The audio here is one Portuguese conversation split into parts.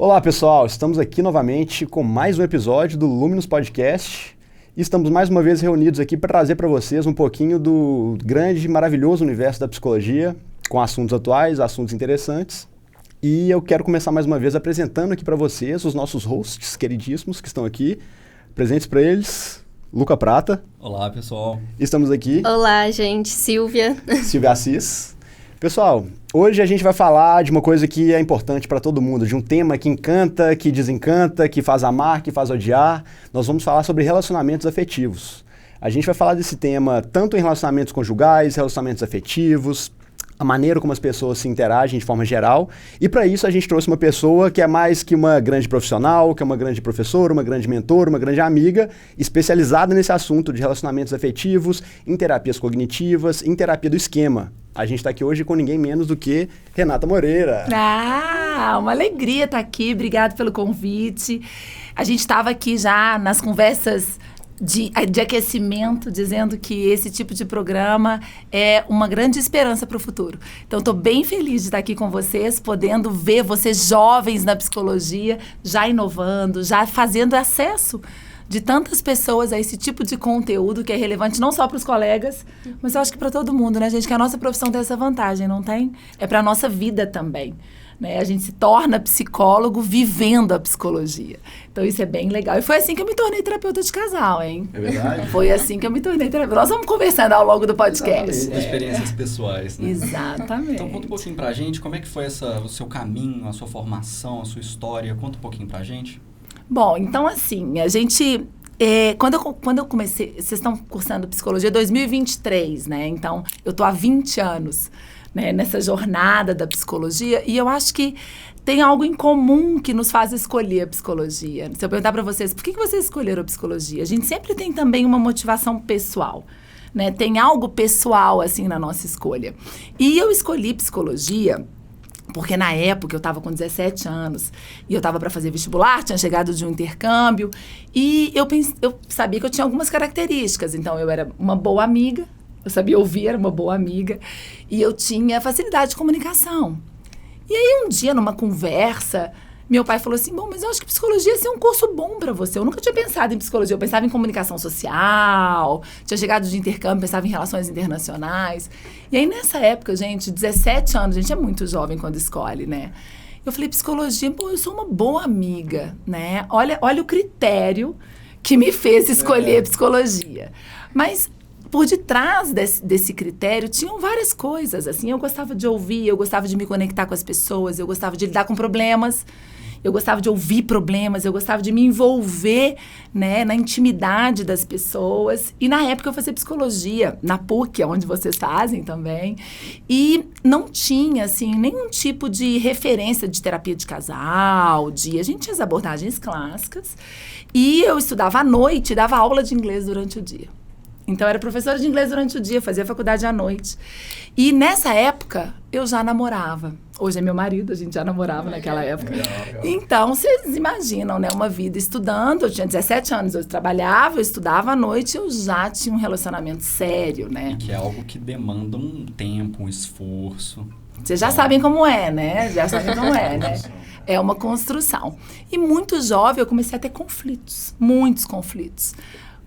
Olá pessoal, estamos aqui novamente com mais um episódio do Luminous Podcast e estamos mais uma vez reunidos aqui para trazer para vocês um pouquinho do grande e maravilhoso universo da psicologia, com assuntos atuais, assuntos interessantes. E eu quero começar mais uma vez apresentando aqui para vocês os nossos hosts queridíssimos que estão aqui, presentes para eles, Luca Prata. Olá pessoal. Estamos aqui. Olá gente, Silvia. Silvia Assis. Pessoal, hoje a gente vai falar de uma coisa que é importante para todo mundo, de um tema que encanta, que desencanta, que faz amar, que faz odiar. Nós vamos falar sobre relacionamentos afetivos. A gente vai falar desse tema tanto em relacionamentos conjugais, relacionamentos afetivos, a maneira como as pessoas se interagem de forma geral. E para isso a gente trouxe uma pessoa que é mais que uma grande profissional, que é uma grande professora, uma grande mentora, uma grande amiga, especializada nesse assunto de relacionamentos afetivos, em terapias cognitivas, em terapia do esquema. A gente está aqui hoje com ninguém menos do que Renata Moreira. Uma alegria estar aqui. Obrigada pelo convite. A gente estava aqui já nas conversas de aquecimento, dizendo que esse tipo de programa é uma grande esperança para o futuro. Então, estou bem feliz de estar aqui com vocês, podendo ver vocês jovens na psicologia, já inovando, já fazendo acesso de tantas pessoas a esse tipo de conteúdo que é relevante não só para os colegas, mas eu acho que para todo mundo, né, gente? Que a nossa profissão tem essa vantagem, não tem? É para a nossa vida também, né? A gente se torna psicólogo vivendo a psicologia. Então, isso é bem legal. E foi assim que eu me tornei terapeuta de casal, hein? É verdade? Foi assim que eu me tornei terapeuta. Nós vamos conversando ao longo do podcast. Experiências pessoais, né? Exatamente. Então, conta um pouquinho pra gente, como é que foi o seu caminho, a sua formação, a sua história? Conta um pouquinho pra gente. Bom, então assim, a gente... Quando eu comecei... Vocês estão cursando psicologia 2023, né? Então, eu tô há 20 anos, né, nessa jornada da psicologia. E eu acho que tem algo em comum que nos faz escolher a psicologia. Se eu perguntar para vocês, por que vocês escolheram a psicologia? A gente sempre tem também uma motivação pessoal, né? Tem algo pessoal, assim, na nossa escolha. E eu escolhi psicologia porque na época eu estava com 17 anos e eu estava para fazer vestibular, tinha chegado de um intercâmbio e eu sabia que eu tinha algumas características. Então, eu era uma boa amiga, eu sabia ouvir, era uma boa amiga e eu tinha facilidade de comunicação. E aí, um dia, numa conversa, meu pai falou assim, bom, mas eu acho que psicologia ia ser um curso bom para você. Eu nunca tinha pensado em psicologia, eu pensava em comunicação social, tinha chegado de intercâmbio, pensava em relações internacionais. E aí, nessa época, gente, 17 anos, a gente é muito jovem quando escolhe, né? Eu falei, psicologia, pô, eu sou uma boa amiga, né? Olha o critério que me fez escolher psicologia. Mas por detrás desse critério, tinham várias coisas, assim, eu gostava de ouvir, eu gostava de me conectar com as pessoas, eu gostava de lidar com problemas, eu gostava de ouvir problemas, eu gostava de me envolver, né, na intimidade das pessoas. E na época eu fazia psicologia, na PUC, onde vocês fazem também, e não tinha, assim, nenhum tipo de referência de terapia de casal, a gente tinha as abordagens clássicas, e eu estudava à noite e dava aula de inglês durante o dia. Então, eu era professora de inglês durante o dia, fazia faculdade à noite. E nessa época, eu já namorava. Hoje é meu marido, a gente já namorava naquela época. Legal. Então, vocês imaginam, né? Uma vida estudando, eu tinha 17 anos, eu trabalhava, eu estudava à noite, eu já tinha um relacionamento sério, né? Que é algo que demanda um tempo, um esforço. Vocês já sabem como é, né? Já sabem como é, né? É uma construção. E muito jovem, eu comecei a ter conflitos, muitos conflitos.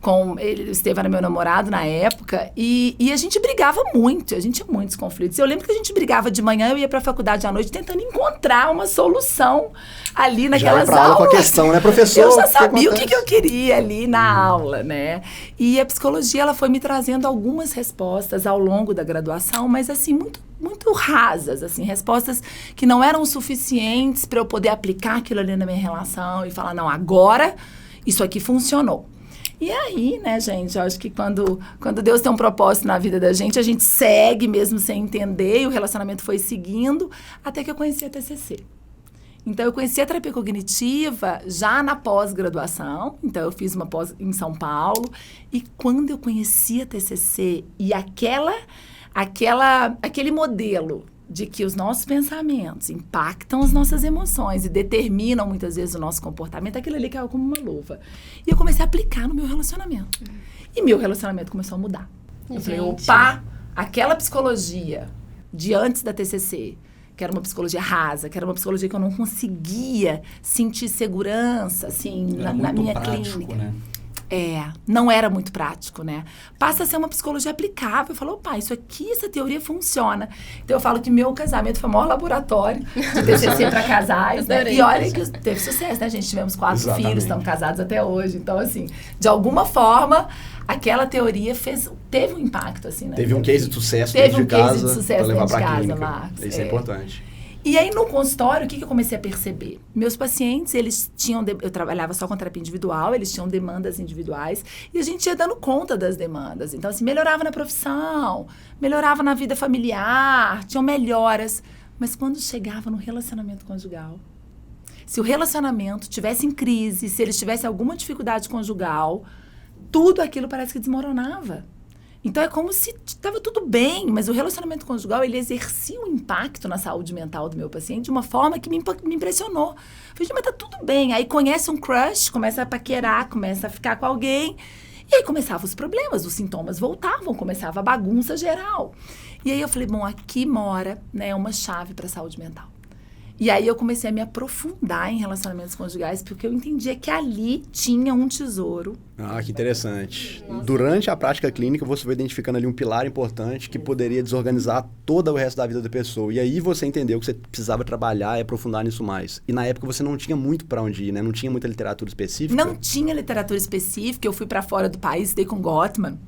O Estevam era meu namorado na época, e a gente brigava muito, a gente tinha muitos conflitos. Eu lembro que a gente brigava de manhã, eu ia pra faculdade à noite tentando encontrar uma solução ali naquelas já ia pra aulas. aula com a questão, né, professor? Eu já sabia o que eu queria ali na aula, né? E a psicologia, ela foi me trazendo algumas respostas ao longo da graduação, mas assim, muito rasas, assim, respostas que não eram suficientes para eu poder aplicar aquilo ali na minha relação e falar, não, agora isso aqui funcionou. E aí, né, gente, eu acho que quando Deus tem um propósito na vida da gente, a gente segue mesmo sem entender, e o relacionamento foi seguindo, até que eu conheci a TCC. Então, eu conheci a terapia cognitiva já na pós-graduação, então eu fiz uma pós em São Paulo, e quando eu conheci a TCC e aquele modelo de que os nossos pensamentos impactam as nossas emoções e determinam muitas vezes o nosso comportamento, aquilo ali caiu como uma luva. E eu comecei a aplicar no meu relacionamento. E meu relacionamento começou a mudar. Eu falei, opa, aquela psicologia de antes da TCC, que era uma psicologia rasa, que era uma psicologia que eu não conseguia sentir segurança, assim, na minha clínica. Né? Não era muito prático, né? Passa a ser uma psicologia aplicável. Eu falo, opa, isso aqui, essa teoria funciona. Então, eu falo que meu casamento foi o maior laboratório de TCC para casais, né? E olha que teve sucesso, né, gente? Tivemos 4 filhos, estamos casados até hoje. Então, assim, de alguma forma, aquela teoria teve um impacto, assim, né? Teve um case de sucesso dentro de casa. Teve um case de sucesso dentro de casa, Marcos. Isso é importante. E aí, no consultório, o que eu comecei a perceber? Meus pacientes, eles tinham... Eu trabalhava só com terapia individual, eles tinham demandas individuais, e a gente ia dando conta das demandas. Então, assim, melhorava na profissão, melhorava na vida familiar, tinham melhoras. Mas quando chegava no relacionamento conjugal, se o relacionamento tivesse em crise, se eles tivessem alguma dificuldade conjugal, tudo aquilo parece que desmoronava. Então, é como se estava tudo bem, mas o relacionamento conjugal, ele exercia um impacto na saúde mental do meu paciente de uma forma que me impressionou. Falei, mas tá tudo bem. Aí conhece um crush, começa a paquerar, começa a ficar com alguém. E aí começavam os problemas, os sintomas voltavam, começava a bagunça geral. E aí eu falei, bom, aqui mora, né, uma chave para a saúde mental. E aí eu comecei a me aprofundar em relacionamentos conjugais, porque eu entendia que ali tinha um tesouro. Ah, que interessante. Nossa. Durante a prática clínica, você foi identificando ali um pilar importante que poderia desorganizar todo o resto da vida da pessoa. E aí você entendeu que você precisava trabalhar e aprofundar nisso mais. E na época você não tinha muito para onde ir, né? Não tinha muita literatura específica? Não tinha literatura específica. Eu fui para fora do país, estudei com Gottman.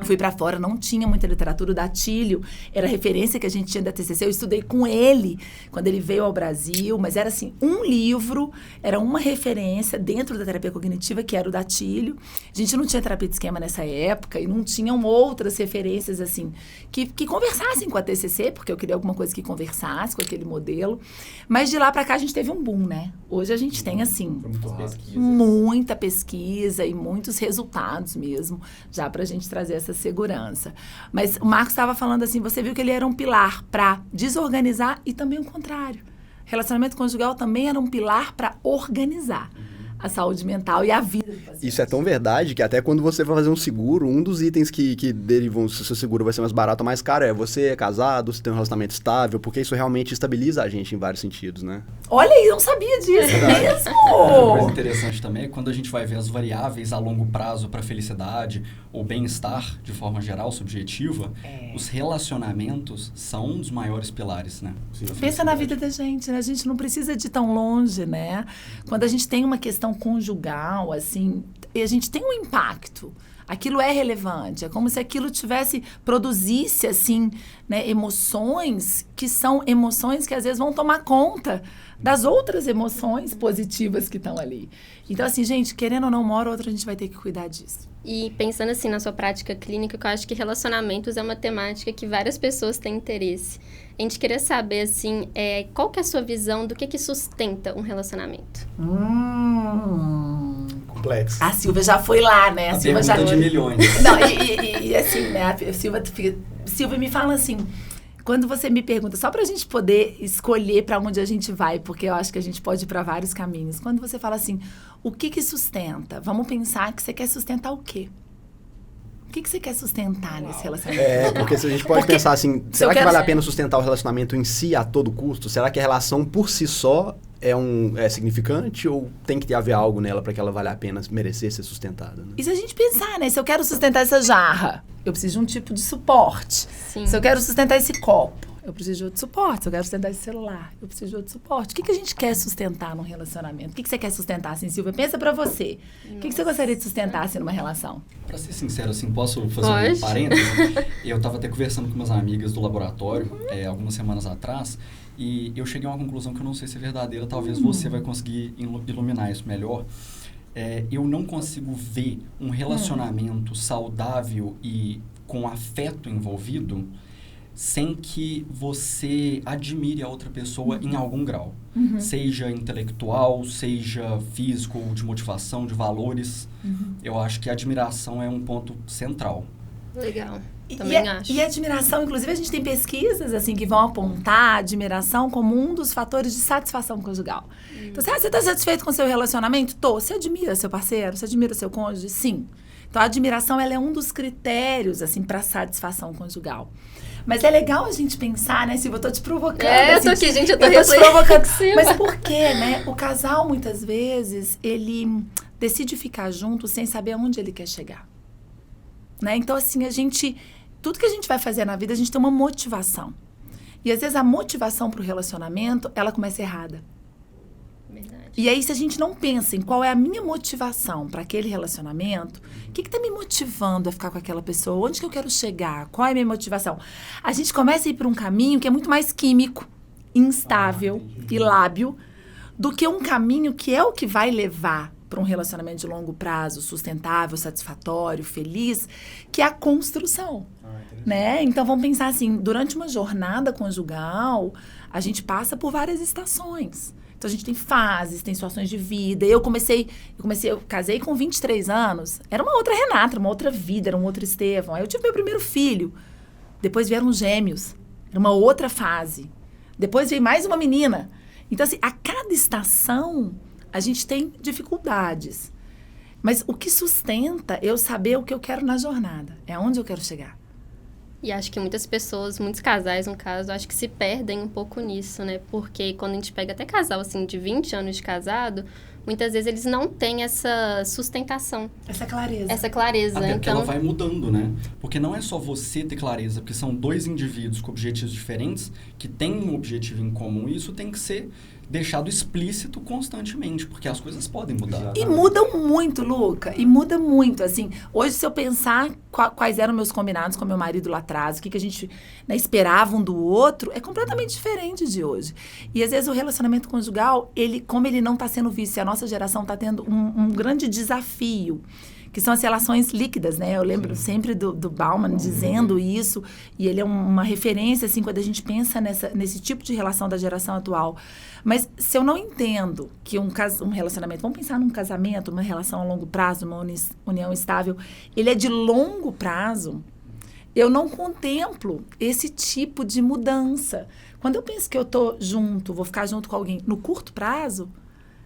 Fui para fora, não tinha muita literatura. O Datílio era a referência que a gente tinha da TCC. Eu estudei com ele quando ele veio ao Brasil, mas era assim, um livro, era uma referência dentro da terapia cognitiva, que era o Datílio. A gente não tinha terapia de esquema nessa época e não tinham outras referências assim que conversassem com a TCC, porque eu queria alguma coisa que conversasse com aquele modelo. Mas de lá para cá a gente teve um boom, né? Hoje a gente tem assim muita pesquisa e muitos resultados mesmo, já para a gente trazer essa segurança. Mas o Marcos estava falando assim, você viu que ele era um pilar para desorganizar e também o contrário. Relacionamento conjugal também era um pilar para organizar a saúde mental e a vida do paciente. Isso é tão verdade que até quando você vai fazer um seguro, um dos itens que derivam se o seu seguro vai ser mais barato ou mais caro é você é casado, você tem um relacionamento estável, porque isso realmente estabiliza a gente em vários sentidos, né? Olha aí, eu não sabia disso mesmo! Uma coisa interessante também é quando a gente vai ver as variáveis a longo prazo para felicidade ou bem-estar, de forma geral, subjetiva, os relacionamentos são um dos maiores pilares, né? Pensa na vida da gente, né? A gente não precisa de ir tão longe, né? Quando a gente tem uma questão conjugal, assim, e a gente tem um impacto. Aquilo é relevante. É como se aquilo produzisse, assim, né, emoções que são emoções que às vezes vão tomar conta das outras emoções positivas que estão ali. Então, assim, gente, querendo ou não, uma hora ou outra a gente vai ter que cuidar disso. E pensando assim na sua prática clínica, eu acho que relacionamentos é uma temática que várias pessoas têm interesse. A gente queria saber, assim, qual que é a sua visão do que sustenta um relacionamento? Complexo. A Silvia já foi lá, né? A Silvia já de milhões. Não, e assim, né? A Silvia me fala assim, quando você me pergunta, só pra gente poder escolher pra onde a gente vai, porque eu acho que a gente pode ir pra vários caminhos. Quando você fala assim, o que sustenta? Vamos pensar que você quer sustentar o quê? O que você quer sustentar nesse relacionamento? Porque se a gente pode pensar assim, será que vale a pena sustentar o relacionamento em si a todo custo? Será que a relação por si só é significante ou tem que haver algo nela para que ela valha a pena merecer ser sustentada? Né? E se a gente pensar, né? Se eu quero sustentar essa jarra, eu preciso de um tipo de suporte. Sim. Se eu quero sustentar esse copo, eu preciso de outro suporte. Se eu quero sustentar esse celular, eu preciso de outro suporte. O que a gente quer sustentar num relacionamento? O que você quer sustentar, assim, Silvia? Pensa pra você. O que você gostaria de sustentar, assim, numa relação? Pra ser sincero, assim, posso fazer um parênteses? Eu tava até conversando com umas amigas do laboratório, algumas semanas atrás, e eu cheguei a uma conclusão que eu não sei se é verdadeira, talvez você vai conseguir iluminar isso melhor. Eu não consigo ver um relacionamento saudável e com afeto envolvido sem que você admire a outra pessoa em algum grau. Seja intelectual, seja físico, de motivação, de valores. Eu acho que a admiração é um ponto central. Legal. Também acho. E a admiração, inclusive, a gente tem pesquisas assim, que vão apontar a admiração como um dos fatores de satisfação conjugal. Então, você está satisfeito com o seu relacionamento? Tô. Você admira seu parceiro? Você admira seu cônjuge? Sim. Então, a admiração ela é um dos critérios assim, para satisfação conjugal. Mas é legal a gente pensar, né, Silvia? Eu tô te provocando. Eu tô aqui, gente, eu tô te provocando. Mas por quê, né? O casal, muitas vezes, ele decide ficar junto sem saber aonde ele quer chegar. Né? Então, assim, tudo que a gente vai fazer na vida, a gente tem uma motivação. E, às vezes, a motivação pro relacionamento, ela começa errada. Verdade. E aí, se a gente não pensa em qual é a minha motivação para aquele relacionamento, o que está me motivando a ficar com aquela pessoa? Onde que eu quero chegar? Qual é a minha motivação? A gente começa a ir por um caminho que é muito mais químico, instável e lábil, do que um caminho que é o que vai levar para um relacionamento de longo prazo, sustentável, satisfatório, feliz, que é a construção. Né? Então, vamos pensar assim, durante uma jornada conjugal, a gente passa por várias estações. Então, a gente tem fases, tem situações de vida. Eu casei com 23 anos, era uma outra Renata, uma outra vida, era um outro Estevão. Aí eu tive meu primeiro filho, depois vieram gêmeos, era uma outra fase. Depois veio mais uma menina. Então, assim, a cada estação, a gente tem dificuldades. Mas o que sustenta eu saber o que eu quero na jornada, é onde eu quero chegar. E acho que muitas pessoas, muitos casais, no caso, acho que se perdem um pouco nisso, né? Porque quando a gente pega até casal, assim, de 20 anos de casado, muitas vezes eles não têm essa sustentação. Essa clareza. Até porque então ela vai mudando, né? Porque não é só você ter clareza, porque são dois indivíduos com objetivos diferentes, que têm um objetivo em comum, e isso tem que ser deixado explícito constantemente, porque as coisas podem mudar. E mudam muito, Luca, e muda muito, assim. Hoje, se eu pensar quais eram meus combinados com meu marido lá atrás, o que a gente, né, esperava um do outro, é completamente diferente de hoje. E, às vezes, o relacionamento conjugal, como ele não está sendo visto, e a nossa geração está tendo um grande desafio, que são as relações líquidas, né? Eu lembro sempre do Bauman dizendo isso, e ele é uma referência, assim, quando a gente pensa nesse tipo de relação da geração atual. Mas se eu não entendo que um relacionamento, vamos pensar num casamento, uma relação a longo prazo, uma união estável, ele é de longo prazo, eu não contemplo esse tipo de mudança. Quando eu penso que eu tô junto, vou ficar junto com alguém no curto prazo,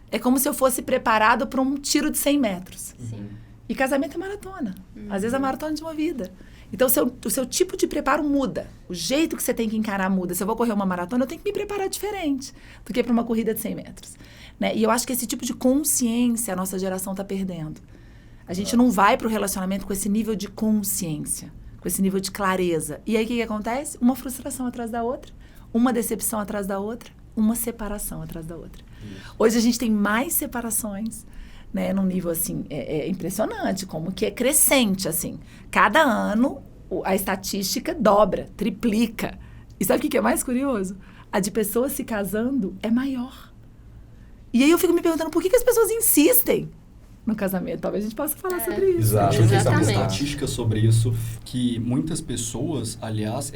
é como se eu fosse preparado para um tiro de 100 metros. Sim. E casamento é maratona. Às vezes é maratona de uma vida. Então, o seu tipo de preparo muda. O jeito que você tem que encarar muda. Se eu vou correr uma maratona, eu tenho que me preparar diferente do que para uma corrida de 100 metros. Né? E eu acho que esse tipo de consciência a nossa geração está perdendo. A gente não vai para o relacionamento com esse nível de consciência, com esse nível de clareza. E aí, o que acontece? Uma frustração atrás da outra, uma decepção atrás da outra, uma separação atrás da outra. Hoje, a gente tem mais separações, né, num nível, assim, é impressionante, como que é crescente, assim. Cada ano, a estatística dobra, triplica. E sabe o que é mais curioso? A de pessoas se casando é maior. E aí eu fico me perguntando, por que as pessoas insistem no casamento? Talvez a gente possa falar sobre isso. Exato. Eu vi uma estatística sobre isso, que muitas pessoas, aliás,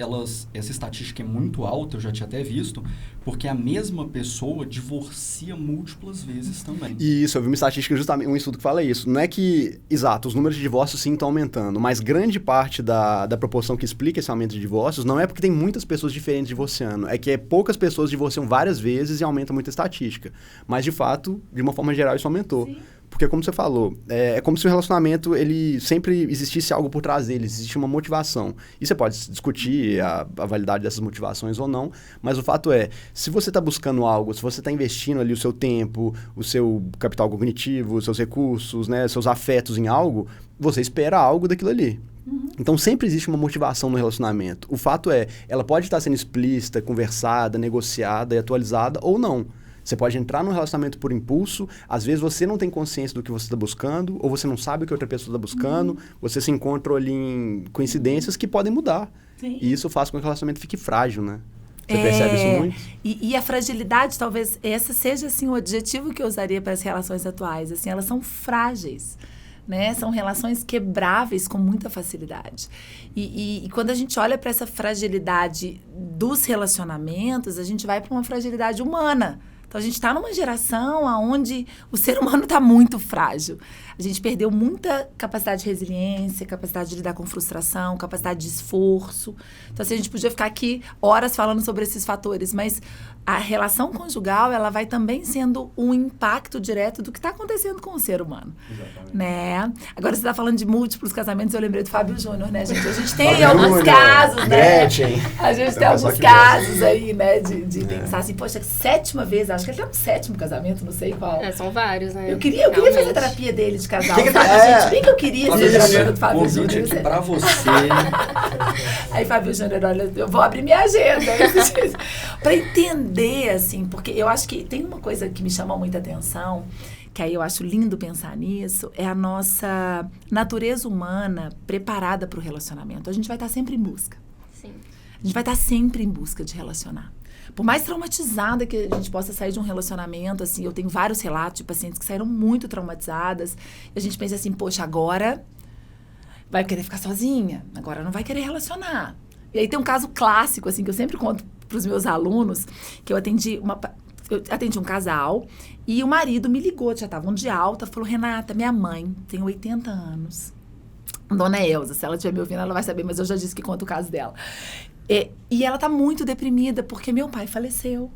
essa estatística é muito alta, eu já tinha até visto, porque a mesma pessoa divorcia múltiplas vezes também. Isso, eu vi uma estatística, justamente, um estudo que fala isso. Não é que, exato, os números de divórcios sim estão aumentando, mas grande parte da proporção que explica esse aumento de divórcios não é porque tem muitas pessoas diferentes divorciando, é que poucas pessoas divorciam várias vezes e aumenta muito a estatística. Mas, de fato, de uma forma geral, isso aumentou. Sim. Porque, como você falou, é como se o relacionamento, ele sempre existisse algo por trás dele, existe uma motivação. E você pode discutir a validade dessas motivações ou não, mas o fato é, se você está buscando algo, se você está investindo ali o seu tempo, o seu capital cognitivo, os seus recursos, né, seus afetos em algo, você espera algo daquilo ali. Então, sempre existe uma motivação no relacionamento. O fato é, ela pode estar sendo explícita, conversada, negociada e atualizada ou não. Você pode entrar num relacionamento por impulso, às vezes você não tem consciência do que você está buscando, ou você não sabe o que outra pessoa está buscando, você se encontra ali em coincidências que podem mudar. Sim. E isso faz com que o relacionamento fique frágil, né? Você percebe isso muito? E a fragilidade, talvez, essa seja, assim, o adjetivo que eu usaria para as relações atuais. Assim, elas são frágeis, né? São relações quebráveis com muita facilidade. E quando a gente olha para essa fragilidade dos relacionamentos, a gente vai para uma fragilidade humana. Então, a gente está numa geração onde o ser humano está muito frágil. A gente perdeu muita capacidade de resiliência, capacidade de lidar com frustração, capacidade de esforço. Então, assim, a gente podia ficar aqui horas falando sobre esses fatores, mas a relação conjugal, ela vai também sendo um impacto direto do que está acontecendo com o ser humano. Exatamente. Né? Agora, você está falando de múltiplos casamentos, eu lembrei do Fábio Júnior, né, gente? A gente tem alguns casos, né? A gente tem alguns casos aí, né, de pensar assim, poxa, 7ª vez, acho que ele tá no 7º casamento, não sei qual. São vários, né? Eu queria fazer a terapia dele de casal, gente, bem que eu queria ser terapeuta do Fábio Júnior. Aqui pra você. Aí, Fábio Júnior, olha, eu vou abrir minha agenda pra entender, assim, porque eu acho que tem uma coisa que me chama muita atenção, que aí eu acho lindo pensar nisso, é a nossa natureza humana preparada para o relacionamento. A gente vai estar sempre em busca. Sim. A gente vai estar sempre em busca de relacionar. Por mais traumatizada que a gente possa sair de um relacionamento, assim, eu tenho vários relatos de pacientes que saíram muito traumatizadas, e a gente pensa assim, poxa, agora vai querer ficar sozinha, agora não vai querer relacionar. E aí tem um caso clássico, assim, que eu sempre conto para os meus alunos, que eu atendi um casal, e o marido me ligou, já estavam de alta, falou, Renata, minha mãe tem 80 anos. Dona Elza, se ela estiver me ouvindo, ela vai saber, mas eu já disse que conta o caso dela. E ela tá muito deprimida, porque meu pai faleceu.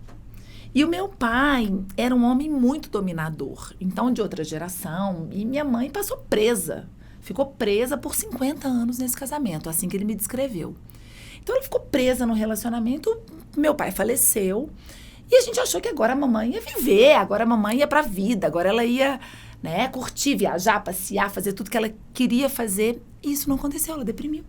E o meu pai era um homem muito dominador, então de outra geração, e minha mãe passou presa. Ficou presa por 50 anos nesse casamento, assim que ele me descreveu. Então, ela ficou presa no relacionamento, meu pai faleceu, e a gente achou que agora a mamãe ia viver, agora a mamãe ia pra vida, agora ela ia, né, curtir, viajar, passear, fazer tudo que ela queria fazer. E isso não aconteceu, ela deprimiu.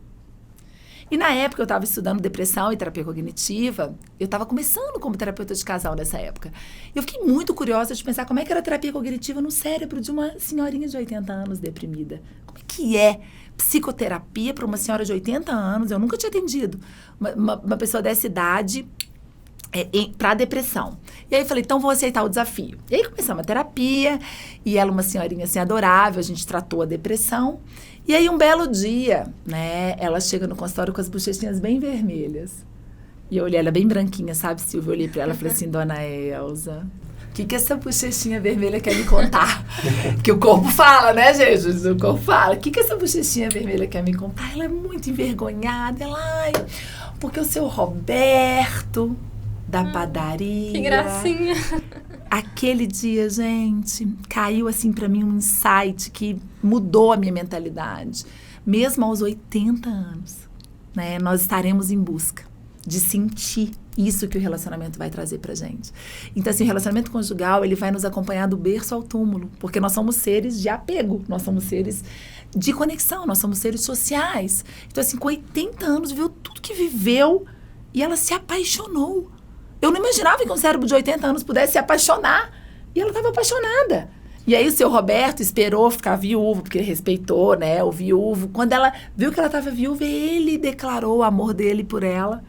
E na época eu estava estudando depressão e terapia cognitiva, eu estava começando como terapeuta de casal nessa época. Eu fiquei muito curiosa de pensar como é que era a terapia cognitiva no cérebro de uma senhorinha de 80 anos deprimida. Como é que é psicoterapia para uma senhora de 80 anos? Eu nunca tinha atendido uma pessoa dessa idade para depressão. E aí eu falei, então vou aceitar o desafio. E aí começamos a terapia, e ela, uma senhorinha assim adorável, a gente tratou a depressão. E aí um belo dia, né, ela chega no consultório com as bochechinhas bem vermelhas. E eu olhei ela bem branquinha, sabe, Silvia? Eu olhei para ela e falei assim, Dona Elza, o que essa bochechinha vermelha quer me contar? Que o corpo fala, né, gente? O corpo fala. O que essa bochechinha vermelha quer me contar? Ela é muito envergonhada. Ela, ai, porque o seu Roberto da padaria. Que gracinha. Aquele dia, gente, caiu assim pra mim um insight que mudou a minha mentalidade. Mesmo aos 80 anos, né, nós estaremos em busca de sentir isso que o relacionamento vai trazer pra gente. Então, assim, o relacionamento conjugal, ele vai nos acompanhar do berço ao túmulo, porque nós somos seres de apego, nós somos seres de conexão, nós somos seres sociais. Então, assim, com 80 anos, viveu tudo que viveu e ela se apaixonou. Eu não imaginava que um cérebro de 80 anos pudesse se apaixonar. E ela estava apaixonada. E aí o seu Roberto esperou ficar viúvo, porque respeitou, né, o viúvo. Quando ela viu que ela estava viúva, ele declarou o amor dele por ela.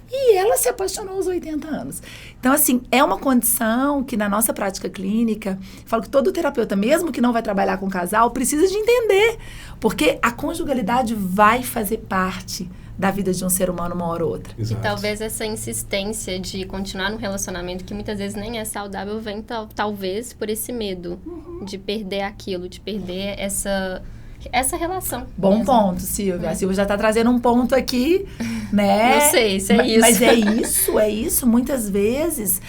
E ela se apaixonou aos 80 anos. Então, assim, é uma condição que na nossa prática clínica, falo que todo terapeuta, mesmo que não vai trabalhar com casal, precisa de entender. Porque a conjugalidade vai fazer parte da vida de um ser humano uma hora ou outra. Exato. E talvez essa insistência de continuar num relacionamento que muitas vezes nem é saudável vem talvez por esse medo de perder aquilo, de perder essa relação. Bom mesmo. Ponto, Silvia. A Silvia já está trazendo um ponto aqui, né? Não sei se é isso. Mas é isso. Muitas vezes,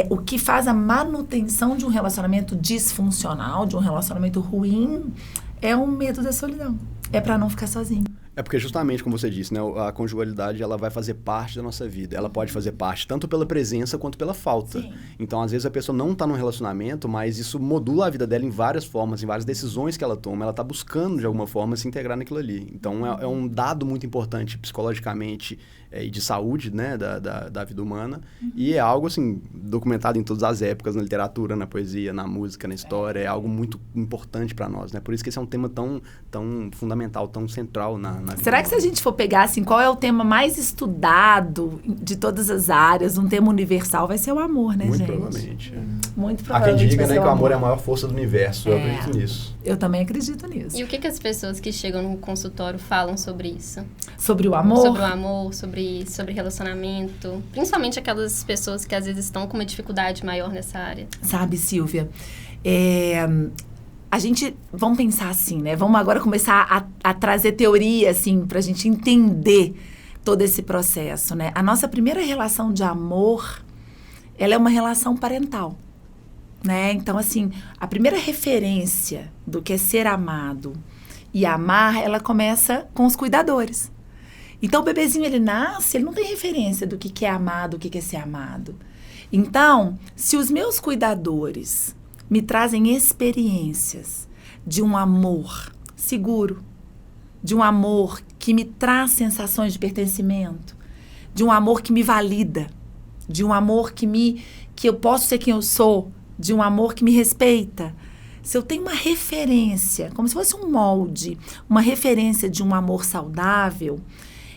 o que faz a manutenção de um relacionamento disfuncional, de um relacionamento ruim, é o medo da solidão. É para não ficar sozinho. É porque justamente, como você disse, né, a conjugalidade ela vai fazer parte da nossa vida. Ela pode fazer parte tanto pela presença quanto pela falta. Sim. Então, às vezes, a pessoa não está num relacionamento, mas isso modula a vida dela em várias formas, em várias decisões que ela toma. Ela está buscando, de alguma forma, se integrar naquilo ali. Então, é um dado muito importante psicologicamente e de saúde, né, da vida humana. E é algo, assim, documentado em todas as épocas, na literatura, na poesia, na música, na história. É algo muito importante para nós, né? Por isso que esse é um tema tão fundamental, tão central na vida. Será que se a gente for pegar, assim, qual é o tema mais estudado de todas as áreas, um tema universal, vai ser o amor, né, Muito gente? Provavelmente. Muito Há provavelmente. quem diga, vai né, ser que o amor é a maior força do universo. Eu acredito nisso. Eu também acredito nisso. E o que as pessoas que chegam no consultório falam sobre isso? Sobre o amor? Sobre o amor, sobre relacionamento. Principalmente aquelas pessoas que às vezes estão com uma dificuldade maior nessa área. Sabe, Silvia, a gente, vamos pensar assim, né? Vamos agora começar a trazer teoria, assim, pra gente entender todo esse processo, né? A nossa primeira relação de amor, ela é uma relação parental, né? Então, assim, a primeira referência do que é ser amado e amar, ela começa com os cuidadores. Então, o bebezinho, ele nasce, ele não tem referência do que é amado, o que é ser amado. Então, se os meus cuidadores me trazem experiências de um amor seguro, de um amor que me traz sensações de pertencimento, de um amor que me valida, de um amor que eu posso ser quem eu sou, de um amor que me respeita. Se eu tenho uma referência, como se fosse um molde, uma referência de um amor saudável,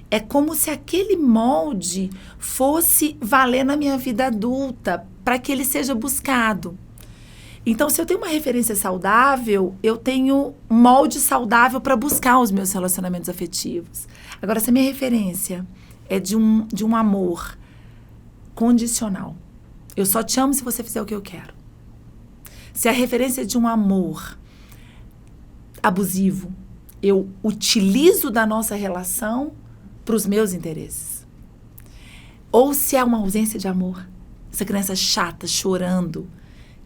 é como se aquele molde fosse valer na minha vida adulta, para que ele seja buscado. Então, se eu tenho uma referência saudável, eu tenho um molde saudável para buscar os meus relacionamentos afetivos. Agora, se a minha referência é de um amor condicional, eu só te amo se você fizer o que eu quero. Se a referência é de um amor abusivo, eu utilizo da nossa relação para os meus interesses. Ou se há uma ausência de amor, essa criança chata, chorando,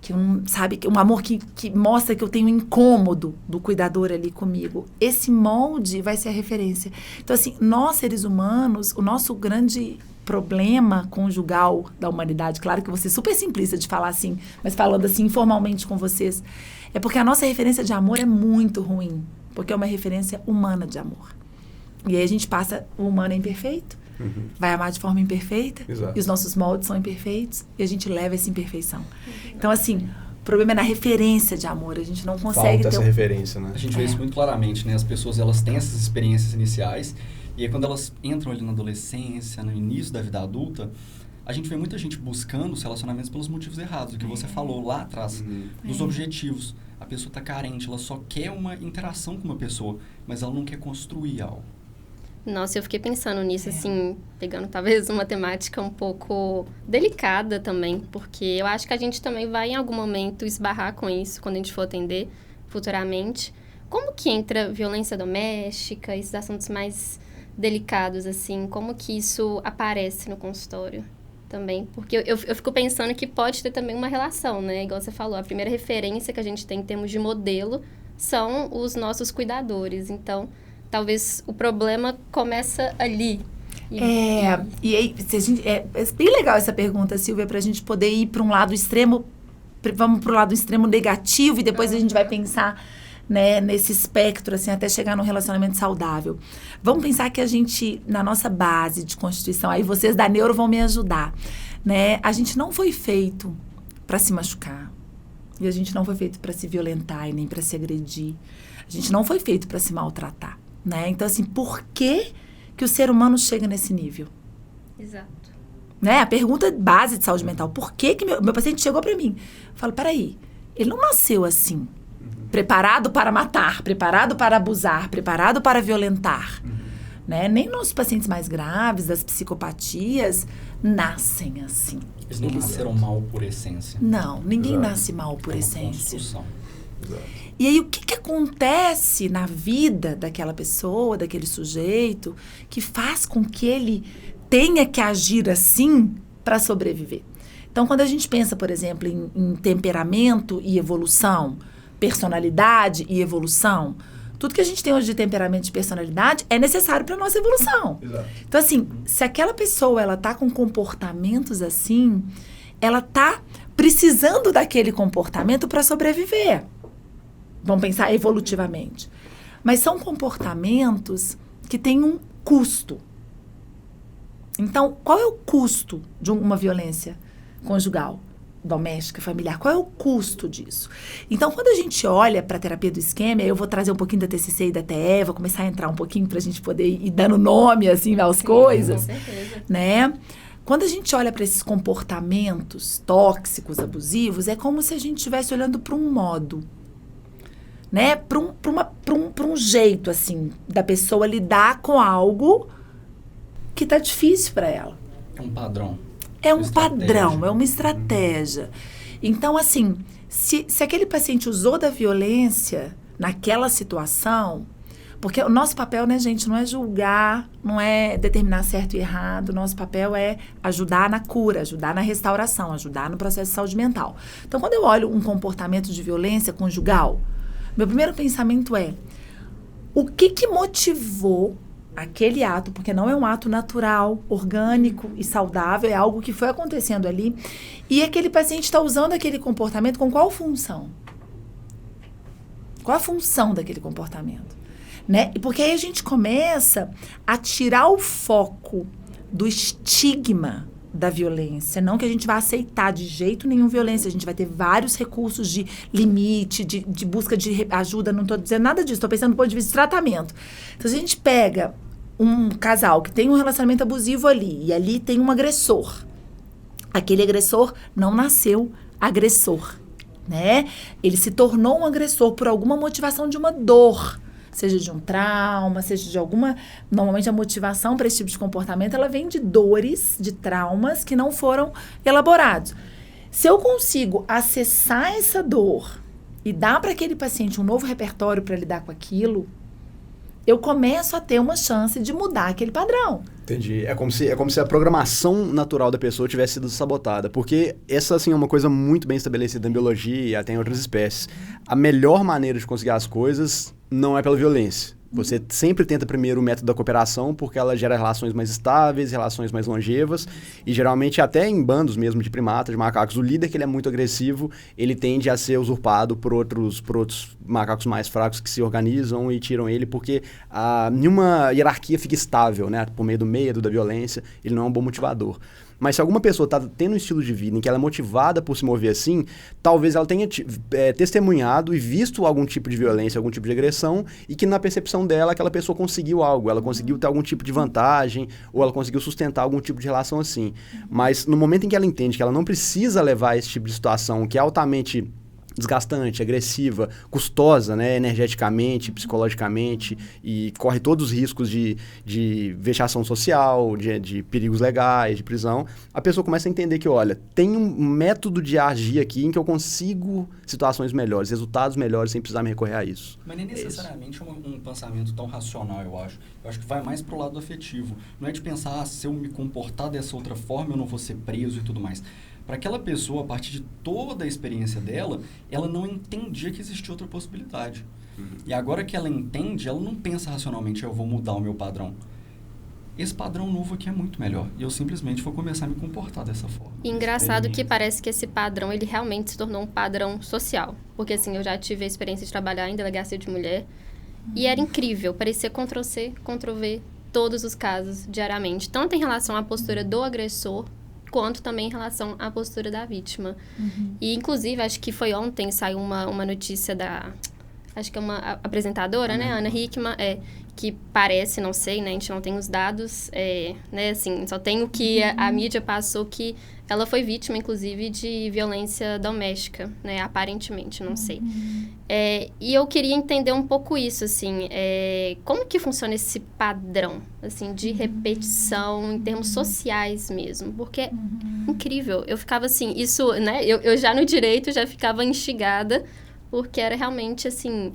que sabe, um amor que mostra que eu tenho um incômodo do cuidador ali comigo. Esse molde vai ser a referência. Então, assim, nós, seres humanos, o nosso grande problema conjugal da humanidade, claro que eu vou ser super simplista de falar assim, mas falando assim informalmente com vocês, é porque a nossa referência de amor é muito ruim, porque é uma referência humana de amor. E aí a gente passa, o humano é imperfeito, vai amar de forma imperfeita, Exato. E os nossos moldes são imperfeitos, e a gente leva essa imperfeição. Então, assim, o problema é na referência de amor, a gente não consegue Falta ter... essa referência, né? A gente vê isso muito claramente, né? As pessoas, elas têm essas experiências iniciais, e aí quando elas entram ali na adolescência, no início da vida adulta, a gente vê muita gente buscando os relacionamentos pelos motivos errados, o que você falou lá atrás, dos objetivos. A pessoa está carente, ela só quer uma interação com uma pessoa, mas ela não quer construir algo. Nossa, eu fiquei pensando nisso, assim, pegando talvez uma temática um pouco delicada também, porque eu acho que a gente também vai em algum momento esbarrar com isso quando a gente for atender futuramente. Como que entra violência doméstica, esses assuntos mais delicados, assim, como que isso aparece no consultório também? Porque eu fico pensando que pode ter também uma relação, né? Igual você falou, a primeira referência que a gente tem em termos de modelo são os nossos cuidadores, então... Talvez o problema começa ali. E aí, é bem legal essa pergunta, Silvia, para a gente poder ir para um lado extremo, vamos para o lado extremo negativo e depois a gente vai pensar, né, nesse espectro, assim, até chegar num relacionamento saudável. Vamos pensar que a gente, na nossa base de constituição, aí vocês da neuro vão me ajudar, né? A gente não foi feito para se machucar. E a gente não foi feito para se violentar e nem para se agredir. A gente não foi feito para se maltratar. Né? Então, assim, por que o ser humano chega nesse nível? Exato. Né? A pergunta base de saúde mental, por que meu paciente chegou para mim? Eu falo, peraí, ele não nasceu assim, preparado para matar, preparado para abusar, preparado para violentar. Né? Nem nos pacientes mais graves, das psicopatias, nascem assim. Eles não nasceram mal por essência. Não, ninguém nasce mal por essência. E aí, o que acontece na vida daquela pessoa, daquele sujeito, que faz com que ele tenha que agir assim para sobreviver? Então, quando a gente pensa, por exemplo, em temperamento e evolução, personalidade e evolução, tudo que a gente tem hoje de temperamento e personalidade é necessário para a nossa evolução. Exato. Então, assim, se aquela pessoa ela tá com comportamentos assim, ela tá precisando daquele comportamento para sobreviver. Vamos pensar evolutivamente. Mas são comportamentos que têm um custo. Então, qual é o custo de uma violência conjugal? doméstica, familiar, qual é o custo disso? Então, quando a gente olha para a terapia do esquema, eu vou trazer um pouquinho da TCC e da TE, vou começar a entrar um pouquinho para a gente poder ir dando nome, assim, às coisas. Com certeza. Né? Quando a gente olha para esses comportamentos tóxicos, abusivos, é como se a gente estivesse olhando para um modo, né? Para um jeito, assim, da pessoa lidar com algo que tá difícil para ela. É um padrão. É um padrão, é uma estratégia. Então, assim, se aquele paciente usou da violência naquela situação, porque o nosso papel, né, gente, não é julgar, não é determinar certo e errado, o nosso papel é ajudar na cura, ajudar na restauração, ajudar no processo de saúde mental. Então, quando eu olho um comportamento de violência conjugal, meu primeiro pensamento é, o que motivou aquele ato, porque não é um ato natural, orgânico e saudável, é algo que foi acontecendo ali, e aquele paciente está usando aquele comportamento com qual função? Qual a função daquele comportamento? Né? Porque aí a gente começa a tirar o foco do estigma da violência, não que a gente vai aceitar de jeito nenhum violência, a gente vai ter vários recursos de limite, de busca de ajuda, não estou dizendo nada disso, estou pensando do ponto de vista de tratamento. Então, se a gente pega um casal que tem um relacionamento abusivo ali, e ali tem um agressor, aquele agressor não nasceu agressor, né? Ele se tornou um agressor por alguma motivação de uma dor, seja de um trauma, seja de alguma... Normalmente a motivação para esse tipo de comportamento, ela vem de dores, de traumas que não foram elaborados. Se eu consigo acessar essa dor e dar para aquele paciente um novo repertório para lidar com aquilo, eu começo a ter uma chance de mudar aquele padrão. Entendi. É como se a programação natural da pessoa tivesse sido sabotada. Porque essa, assim, é uma coisa muito bem estabelecida em biologia e até em outras espécies. A melhor maneira de conseguir as coisas não é pela violência. Você sempre tenta primeiro o método da cooperação, porque ela gera relações mais estáveis, relações mais longevas, e geralmente até em bandos mesmo de primatas, de macacos, o líder que ele é muito agressivo, ele tende a ser usurpado por outros macacos mais fracos que se organizam e tiram ele, porque nenhuma hierarquia fica estável, né? Por meio do medo, da violência, ele não é um bom motivador. Mas se alguma pessoa está tendo um estilo de vida em que ela é motivada por se mover assim, talvez ela tenha testemunhado e visto algum tipo de violência, algum tipo de agressão, e que na percepção dela aquela pessoa conseguiu algo, ela conseguiu ter algum tipo de vantagem, ou ela conseguiu sustentar algum tipo de relação assim. Mas no momento em que ela entende que ela não precisa levar esse tipo de situação, que é altamente desgastante, agressiva, custosa, né, energeticamente, psicologicamente, e corre todos os riscos de vexação social, de perigos legais, de prisão, a pessoa começa a entender que, olha, tem um método de agir aqui em que eu consigo situações melhores, resultados melhores, sem precisar me recorrer a isso. Mas nem necessariamente um pensamento tão racional, eu acho. Eu acho que vai mais pro lado afetivo. Não é de pensar, se eu me comportar dessa outra forma, eu não vou ser preso e tudo mais. Para aquela pessoa, a partir de toda a experiência dela, ela não entendia que existia outra possibilidade. E agora que ela entende, ela não pensa racionalmente, eu vou mudar o meu padrão. Esse padrão novo aqui é muito melhor. E eu simplesmente vou começar a me comportar dessa forma. E engraçado que parece que esse padrão, ele realmente se tornou um padrão social. Porque, assim, eu já tive a experiência de trabalhar em delegacia de mulher. E era incrível. Parecia Ctrl-C, Ctrl-V, todos os casos, diariamente. Tanto em relação à postura do agressor, quanto também em relação à postura da vítima. E, inclusive, acho que foi ontem, saiu uma notícia da... Acho que é uma apresentadora, né? Ana Hickman, que parece, não sei, né? A gente não tem os dados, né? Assim, só tem o que a mídia passou, que ela foi vítima, inclusive, de violência doméstica, né? Aparentemente, não sei. E eu queria entender um pouco isso, assim, como que funciona esse padrão, assim, de repetição em termos sociais mesmo, porque é incrível. Eu ficava assim, isso, né? Eu já no direito já ficava instigada, porque era realmente, assim,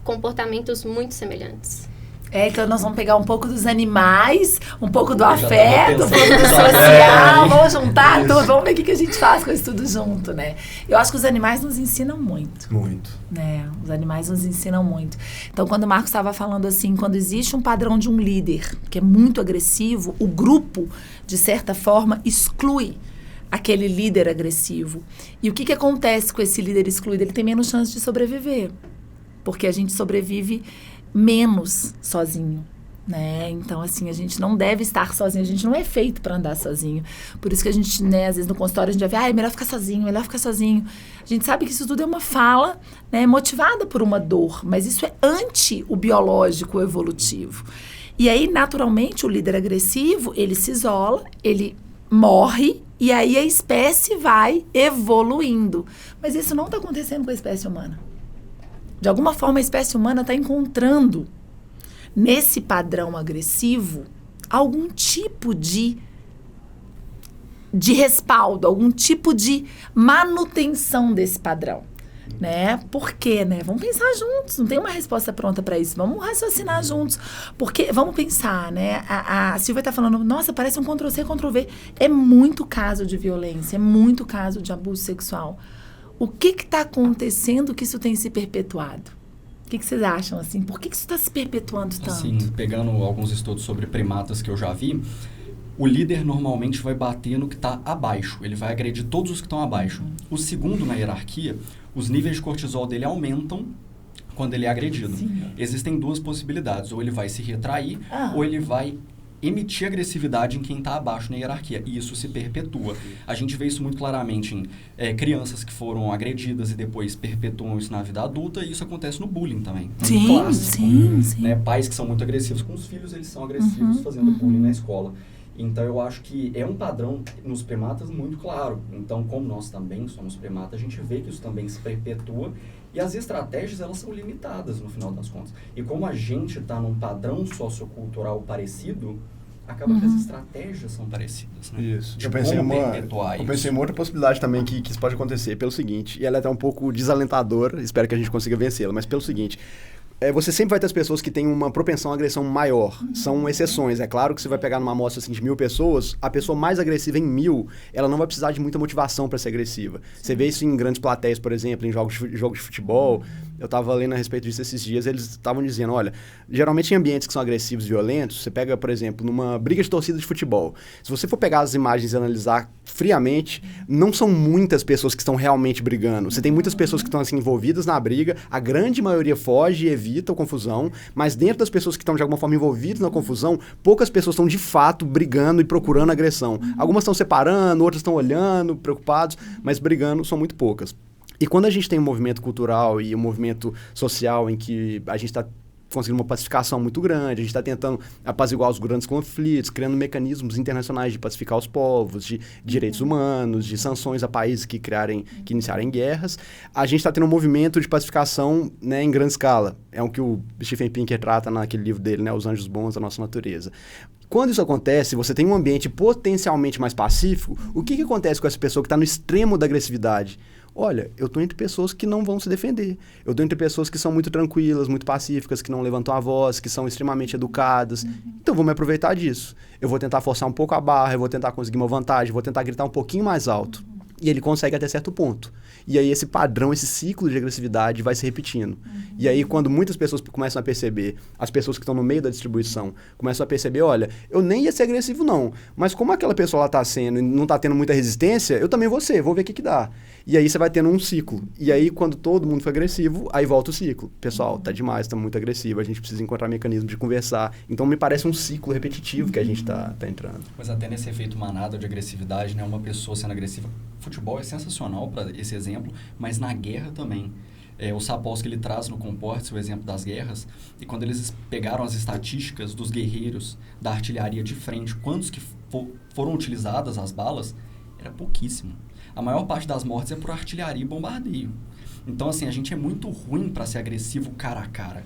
comportamentos muito semelhantes. Então nós vamos pegar um pouco dos animais, um pouco do afeto, um pouco do social, vamos juntar tudo, vamos ver o que a gente faz com isso tudo junto, né? Eu acho que os animais nos ensinam muito. Muito. Né? Os animais nos ensinam muito. Então, quando o Marcos estava falando assim, quando existe um padrão de um líder que é muito agressivo, o grupo, de certa forma, exclui aquele líder agressivo. E o que acontece com esse líder excluído? Ele tem menos chance de sobreviver, porque a gente sobrevive menos sozinho, né? Então, assim, a gente não deve estar sozinho, a gente não é feito para andar sozinho. Por isso que a gente, né, às vezes no consultório a gente vai ver, é melhor ficar sozinho, melhor ficar sozinho. A gente sabe que isso tudo é uma fala, né, motivada por uma dor, mas isso é anti o biológico, o evolutivo. E aí, naturalmente, o líder agressivo, ele se isola, ele morre, e aí a espécie vai evoluindo. Mas isso não está acontecendo com a espécie humana. De alguma forma, a espécie humana está encontrando nesse padrão agressivo algum tipo de respaldo, algum tipo de manutenção desse padrão, né? Por quê, né? Vamos pensar juntos, não tem uma resposta pronta para isso, vamos raciocinar juntos, porque, vamos pensar, né? A Silvia tá falando, nossa, parece um Ctrl-C, Ctrl-V, é muito caso de violência, é muito caso de abuso sexual. O que está acontecendo que isso tem se perpetuado? O que vocês acham, assim? Por que isso está se perpetuando tanto? Assim, pegando alguns estudos sobre primatas que eu já vi, o líder normalmente vai bater no que está abaixo. Ele vai agredir todos os que estão abaixo. O segundo na hierarquia, os níveis de cortisol dele aumentam quando ele é agredido. Sim. Existem duas possibilidades. Ou ele vai se retrair, ou ele vai emitir agressividade em quem está abaixo na hierarquia. E isso se perpetua. A gente vê isso muito claramente em crianças que foram agredidas e depois perpetuam isso na vida adulta. E isso acontece no bullying também. Sim, clássico, sim. né? Pais que são muito agressivos com os filhos, eles são agressivos fazendo bullying na escola. Então, eu acho que é um padrão nos primatas muito claro. Então, como nós também somos primatas, a gente vê que isso também se perpetua. E as estratégias, elas são limitadas no final das contas. E como a gente está num padrão sociocultural parecido, acaba que as estratégias são parecidas, né? Isso. Eu pensei em uma outra possibilidade também que isso pode acontecer, pelo seguinte, e ela é até um pouco desalentadora, espero que a gente consiga vencê-la, mas pelo seguinte... você sempre vai ter as pessoas que têm uma propensão à agressão maior. São exceções. É claro que você vai pegar numa amostra assim, de 1.000 pessoas, a pessoa mais agressiva em 1.000, ela não vai precisar de muita motivação para ser agressiva. Você vê isso em grandes plateias, por exemplo, em jogos de futebol. Eu estava lendo a respeito disso esses dias, eles estavam dizendo, olha, geralmente em ambientes que são agressivos e violentos, você pega, por exemplo, numa briga de torcida de futebol. Se você for pegar as imagens e analisar friamente, não são muitas pessoas que estão realmente brigando. Você tem muitas pessoas que estão assim, envolvidas na briga, a grande maioria foge e evita a confusão, mas dentro das pessoas que estão de alguma forma envolvidas na confusão, poucas pessoas estão de fato brigando e procurando agressão. Algumas estão separando, outras estão olhando, preocupados, mas brigando são muito poucas. E quando a gente tem um movimento cultural e um movimento social em que a gente está conseguindo uma pacificação muito grande, a gente está tentando apaziguar os grandes conflitos, criando mecanismos internacionais de pacificar os povos, de direitos humanos, de sanções a países que iniciarem guerras, a gente está tendo um movimento de pacificação, né, em grande escala. É o que o Steven Pinker trata naquele livro dele, né, Os Anjos Bons da Nossa Natureza. Quando isso acontece, você tem um ambiente potencialmente mais pacífico, o que acontece com essa pessoa que está no extremo da agressividade? Olha, eu estou entre pessoas que não vão se defender. Eu estou entre pessoas que são muito tranquilas, muito pacíficas, que não levantam a voz, que são extremamente educadas. Então, vou me aproveitar disso. Eu vou tentar forçar um pouco a barra, eu vou tentar conseguir uma vantagem, vou tentar gritar um pouquinho mais alto. E ele consegue até certo ponto. E aí esse padrão, esse ciclo de agressividade vai se repetindo. E aí quando muitas pessoas começam a perceber, as pessoas que estão no meio da distribuição, começam a perceber, olha, eu nem ia ser agressivo não, mas como aquela pessoa lá está sendo e não está tendo muita resistência, eu também vou ser, vou ver o que dá. E aí você vai tendo um ciclo. E aí quando todo mundo for agressivo, aí volta o ciclo. Pessoal, tá demais, tá muito agressivo, a gente precisa encontrar mecanismos de conversar. Então me parece um ciclo repetitivo que a gente tá entrando. Mas até nesse efeito manada de agressividade, né, uma pessoa sendo agressiva, futebol é sensacional para esse exemplo, mas na guerra também. O Sapolsky, ele traz no Comporte o exemplo das guerras, e quando eles pegaram as estatísticas dos guerreiros da artilharia de frente, quantos que foram utilizadas as balas, era pouquíssimo. A maior parte das mortes é por artilharia e bombardeio. Então, assim, a gente é muito ruim para ser agressivo cara a cara.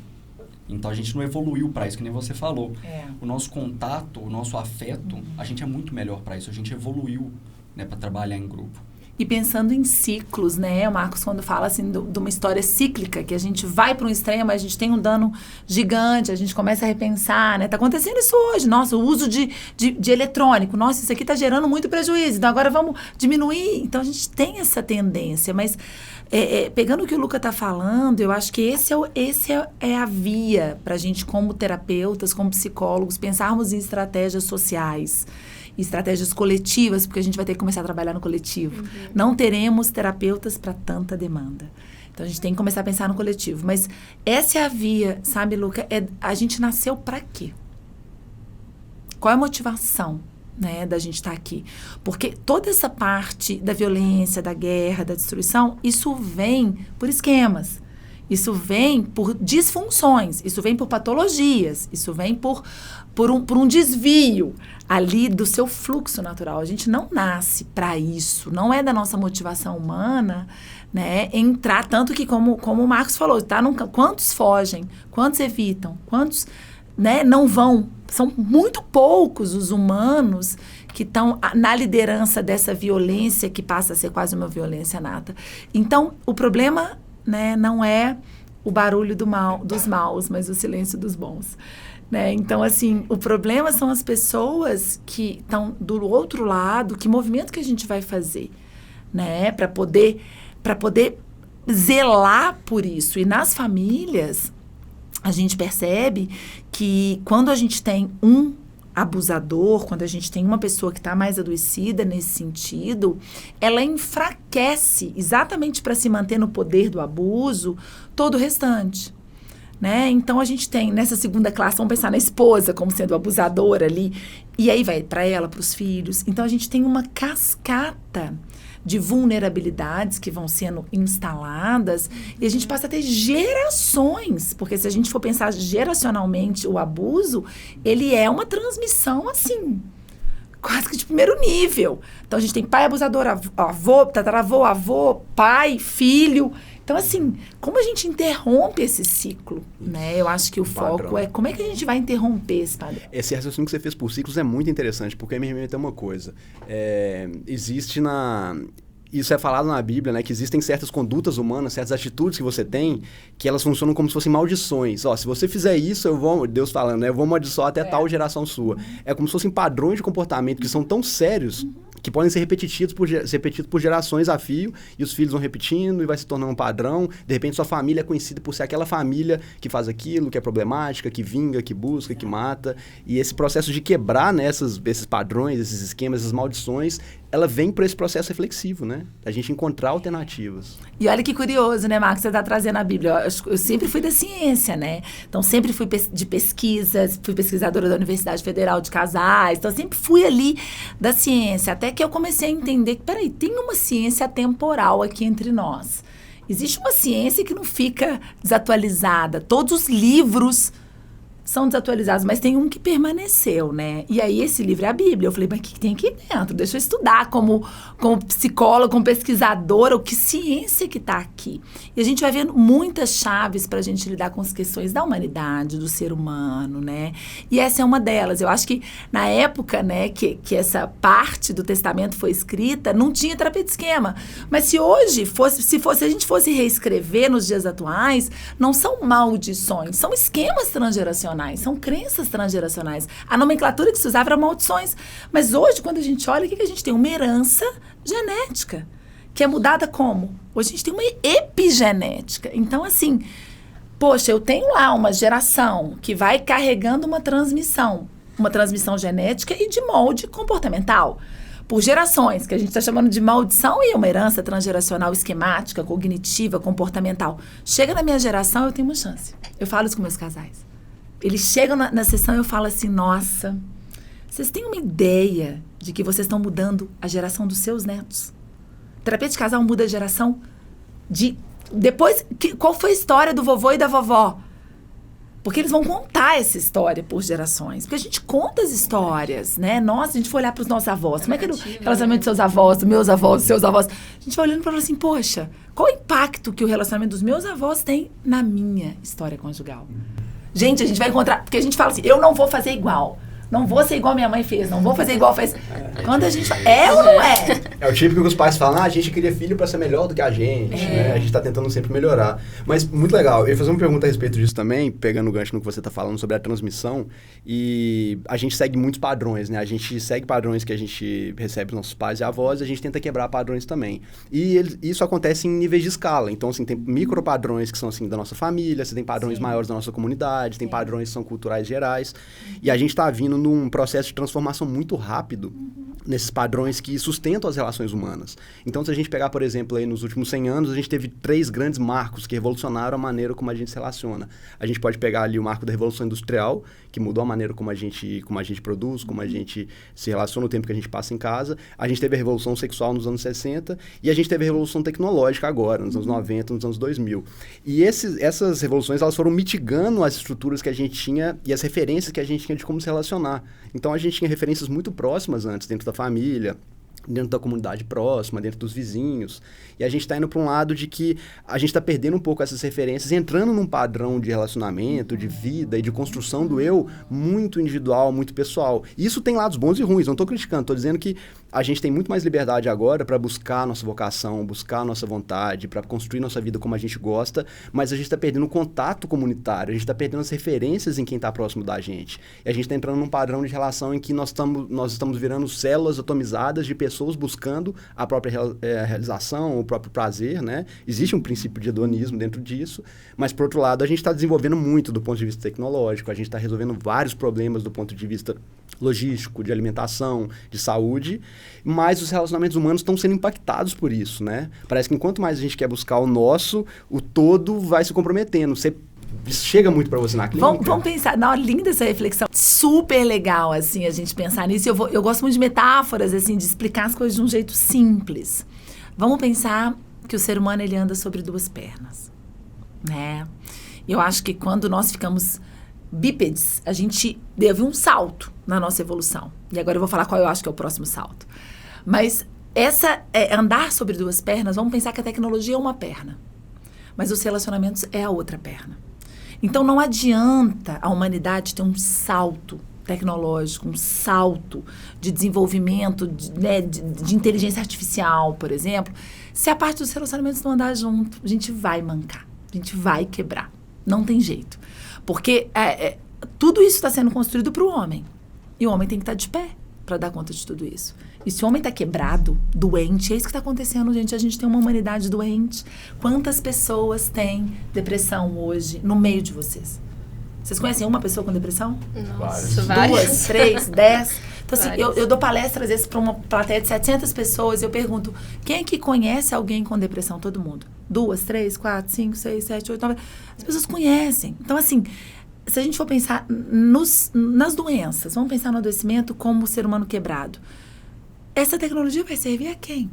Então, a gente não evoluiu para isso, que nem você falou. O nosso contato, o nosso afeto, a gente é muito melhor para isso. A gente evoluiu, né, para trabalhar em grupo. E pensando em ciclos, né? O Marcos, quando fala assim de uma história cíclica, que a gente vai para um extremo, a gente tem um dano gigante, a gente começa a repensar, né? Tá acontecendo isso hoje. Nossa, o uso de eletrônico. Nossa, isso aqui tá gerando muito prejuízo. Então, agora vamos diminuir. Então, a gente tem essa tendência. Mas, pegando o que o Luca tá falando, eu acho que esse é a via pra gente, como terapeutas, como psicólogos, pensarmos em estratégias sociais. Estratégias coletivas, porque a gente vai ter que começar a trabalhar no coletivo. Não teremos terapeutas para tanta demanda. Então, a gente tem que começar a pensar no coletivo. Mas essa é a via, sabe, Luca? A gente nasceu para quê? Qual é a motivação, né, da gente estar aqui? Porque toda essa parte da violência, da guerra, da destruição, isso vem por esquemas. Isso vem por disfunções, isso vem por patologias, isso vem por um desvio ali do seu fluxo natural. A gente não nasce para isso, não é da nossa motivação humana, né, entrar, tanto que como o Marcos falou, quantos fogem, quantos evitam, quantos, né, não vão. São muito poucos os humanos que estão na liderança dessa violência que passa a ser quase uma violência nata. Então, o problema, né, não é o barulho dos maus, mas o silêncio dos bons. Né? Então, assim, o problema são as pessoas que estão do outro lado, que movimento que a gente vai fazer, né, para poder zelar por isso. E nas famílias, a gente percebe que quando a gente tem um abusador, quando a gente tem uma pessoa que está mais adoecida nesse sentido, ela enfraquece, exatamente para se manter no poder do abuso, todo o restante. Né? Então, a gente tem, nessa segunda classe, vamos pensar na esposa como sendo abusadora ali, e aí vai para ela, para os filhos. Então, a gente tem uma cascata de vulnerabilidades que vão sendo instaladas, e a gente passa a ter gerações, porque se a gente for pensar geracionalmente o abuso, ele é uma transmissão, assim, quase que de primeiro nível. Então, a gente tem pai abusador, avô, tataravô, avô, pai, filho. Então, assim, como a gente interrompe esse ciclo, né? Eu acho que o foco é como é que a gente vai interromper esse padrão. Esse raciocínio que você fez por ciclos é muito interessante, porque me remete a uma coisa. Isso é falado na Bíblia, né? Que existem certas condutas humanas, certas atitudes que você tem, que elas funcionam como se fossem maldições. Ó, se você fizer isso, Deus falando, né? Eu vou amaldiçoar até tal geração sua. É como se fossem padrões de comportamento que são tão sérios que podem ser repetidos por gerações a fio, e os filhos vão repetindo e vai se tornando um padrão. De repente, sua família é conhecida por ser aquela família que faz aquilo, que é problemática, que vinga, que busca, que mata. E esse processo de quebrar, né, esses padrões, esses esquemas, essas maldições, ela vem por esse processo reflexivo, né? A gente encontrar alternativas. E olha que curioso, né, Marcos? Você está trazendo a Bíblia. Eu sempre fui da ciência, né? Então, sempre fui de pesquisas, fui pesquisadora da Universidade Federal de Casais. Então, sempre fui ali da ciência. Até que eu comecei a entender que, peraí, tem uma ciência atemporal aqui entre nós. Existe uma ciência que não fica desatualizada. Todos os livros são desatualizados, mas tem um que permaneceu, né? E aí, esse livro é a Bíblia. Eu falei, mas o que tem aqui dentro? Deixa eu estudar como psicóloga, como pesquisadora, o que ciência que está aqui. E a gente vai vendo muitas chaves para a gente lidar com as questões da humanidade, do ser humano, né? E essa é uma delas. Eu acho que na época, né, que essa parte do testamento foi escrita, não tinha terapia de esquema. Mas se hoje se a gente fosse reescrever nos dias atuais, não são maldições, são esquemas transgeracionais. São crenças transgeracionais. A nomenclatura que se usava era maldições. Mas hoje, quando a gente olha, o que a gente tem? Uma herança genética, que é mudada como? Hoje a gente tem uma epigenética. Então, assim, poxa, eu tenho lá uma geração que vai carregando uma transmissão genética e de molde comportamental. Por gerações, que a gente está chamando de maldição, e uma herança transgeracional esquemática, cognitiva, comportamental. Chega na minha geração, eu tenho uma chance. Eu falo isso com meus casais. Eles chegam na sessão e eu falo assim, nossa, vocês têm uma ideia de que vocês estão mudando a geração dos seus netos? Terapia de casal muda a geração de... Depois, qual foi a história do vovô e da vovó? Porque eles vão contar essa história por gerações. Porque a gente conta as histórias, né? Nossa, a gente foi olhar para os nossos avós. Como é que era o relacionamento dos seus avós, dos meus avós, dos seus avós? A gente vai olhando para falar assim, poxa, qual o impacto que o relacionamento dos meus avós tem na minha história conjugal? Gente, a gente vai encontrar... Porque a gente fala assim, eu não vou fazer igual. Não vou ser igual minha mãe fez. Não vou fazer igual fez. Quando a gente fala... É ou não é? É o típico que os pais falam, a gente cria filho para ser melhor do que a gente. Né? A gente está tentando sempre melhorar. Mas, muito legal. Eu ia fazer uma pergunta a respeito disso também, pegando o gancho no que você está falando sobre a transmissão. E a gente segue muitos padrões, né? A gente segue padrões que a gente recebe dos nossos pais e avós, e a gente tenta quebrar padrões também. E isso acontece em níveis de escala. Então, assim, tem micro padrões que são, assim, da nossa família, você tem padrões maiores da nossa comunidade, tem padrões que são culturais gerais. E a gente está vindo num processo de transformação muito rápido nesses padrões que sustentam as relações relações humanas. Então, se a gente pegar, por exemplo, aí nos últimos 100 anos, a gente teve 3 grandes marcos que revolucionaram a maneira como a gente se relaciona. A gente pode pegar ali o marco da Revolução Industrial, que mudou a maneira como a gente produz, como a gente se relaciona, o tempo que a gente passa em casa. A gente teve a Revolução Sexual nos anos 60 e a gente teve a Revolução Tecnológica agora, nos anos 90, nos anos 2000. E essas revoluções, elas foram mitigando as estruturas que a gente tinha e as referências que a gente tinha de como se relacionar. Então, a gente tinha referências muito próximas antes, dentro da família, dentro da comunidade próxima, dentro dos vizinhos. E a gente está indo para um lado de que a gente está perdendo um pouco essas referências, entrando num padrão de relacionamento, de vida e de construção do eu muito individual, muito pessoal. E isso tem lados bons e ruins, não estou criticando, estou dizendo que a gente tem muito mais liberdade agora para buscar a nossa vocação, buscar a nossa vontade, para construir nossa vida como a gente gosta, mas a gente está perdendo o contato comunitário, a gente está perdendo as referências em quem está próximo da gente. E a gente está entrando num padrão de relação em que nós estamos virando células atomizadas de pessoas buscando a própria realização, o próprio prazer, né? Existe um princípio de hedonismo dentro disso, mas, por outro lado, a gente está desenvolvendo muito do ponto de vista tecnológico, a gente está resolvendo vários problemas do ponto de vista logístico, de alimentação, de saúde, mas os relacionamentos humanos estão sendo impactados por isso, né? Parece que enquanto mais a gente quer buscar o nosso, o todo vai se comprometendo. Você chega muito para você na clínica. Vamos pensar, linda essa reflexão, super legal, assim, a gente pensar nisso. Eu gosto muito de metáforas, assim, de explicar as coisas de um jeito simples. Vamos pensar que o ser humano, ele anda sobre 2 pernas, né? Eu acho que quando nós ficamos bípedes, a gente teve um salto na nossa evolução. E agora eu vou falar qual eu acho que é o próximo salto. Mas andar sobre 2 pernas, vamos pensar que a tecnologia é uma perna, mas os relacionamentos é a outra perna. Então não adianta a humanidade ter um salto tecnológico, um salto de desenvolvimento, de inteligência artificial, por exemplo, se a parte dos relacionamentos não andar junto, a gente vai mancar, a gente vai quebrar. Não tem jeito. Porque tudo isso está sendo construído para o homem. E o homem tem que estar de pé para dar conta de tudo isso. E se o homem está quebrado, doente, é isso que está acontecendo, gente. A gente tem uma humanidade doente. Quantas pessoas têm depressão hoje no meio de vocês? Vocês conhecem uma pessoa com depressão? Nossa, 2, 3, 10? Então, assim, eu dou palestra, às vezes, para uma plateia de 700 pessoas, e eu pergunto, quem é que conhece alguém com depressão? Todo mundo. 2, 3, 4, 5, 6, 7, 8, 9... As pessoas conhecem. Então, assim, se a gente for pensar nas doenças, vamos pensar no adoecimento como o ser humano quebrado. Essa tecnologia vai servir a quem?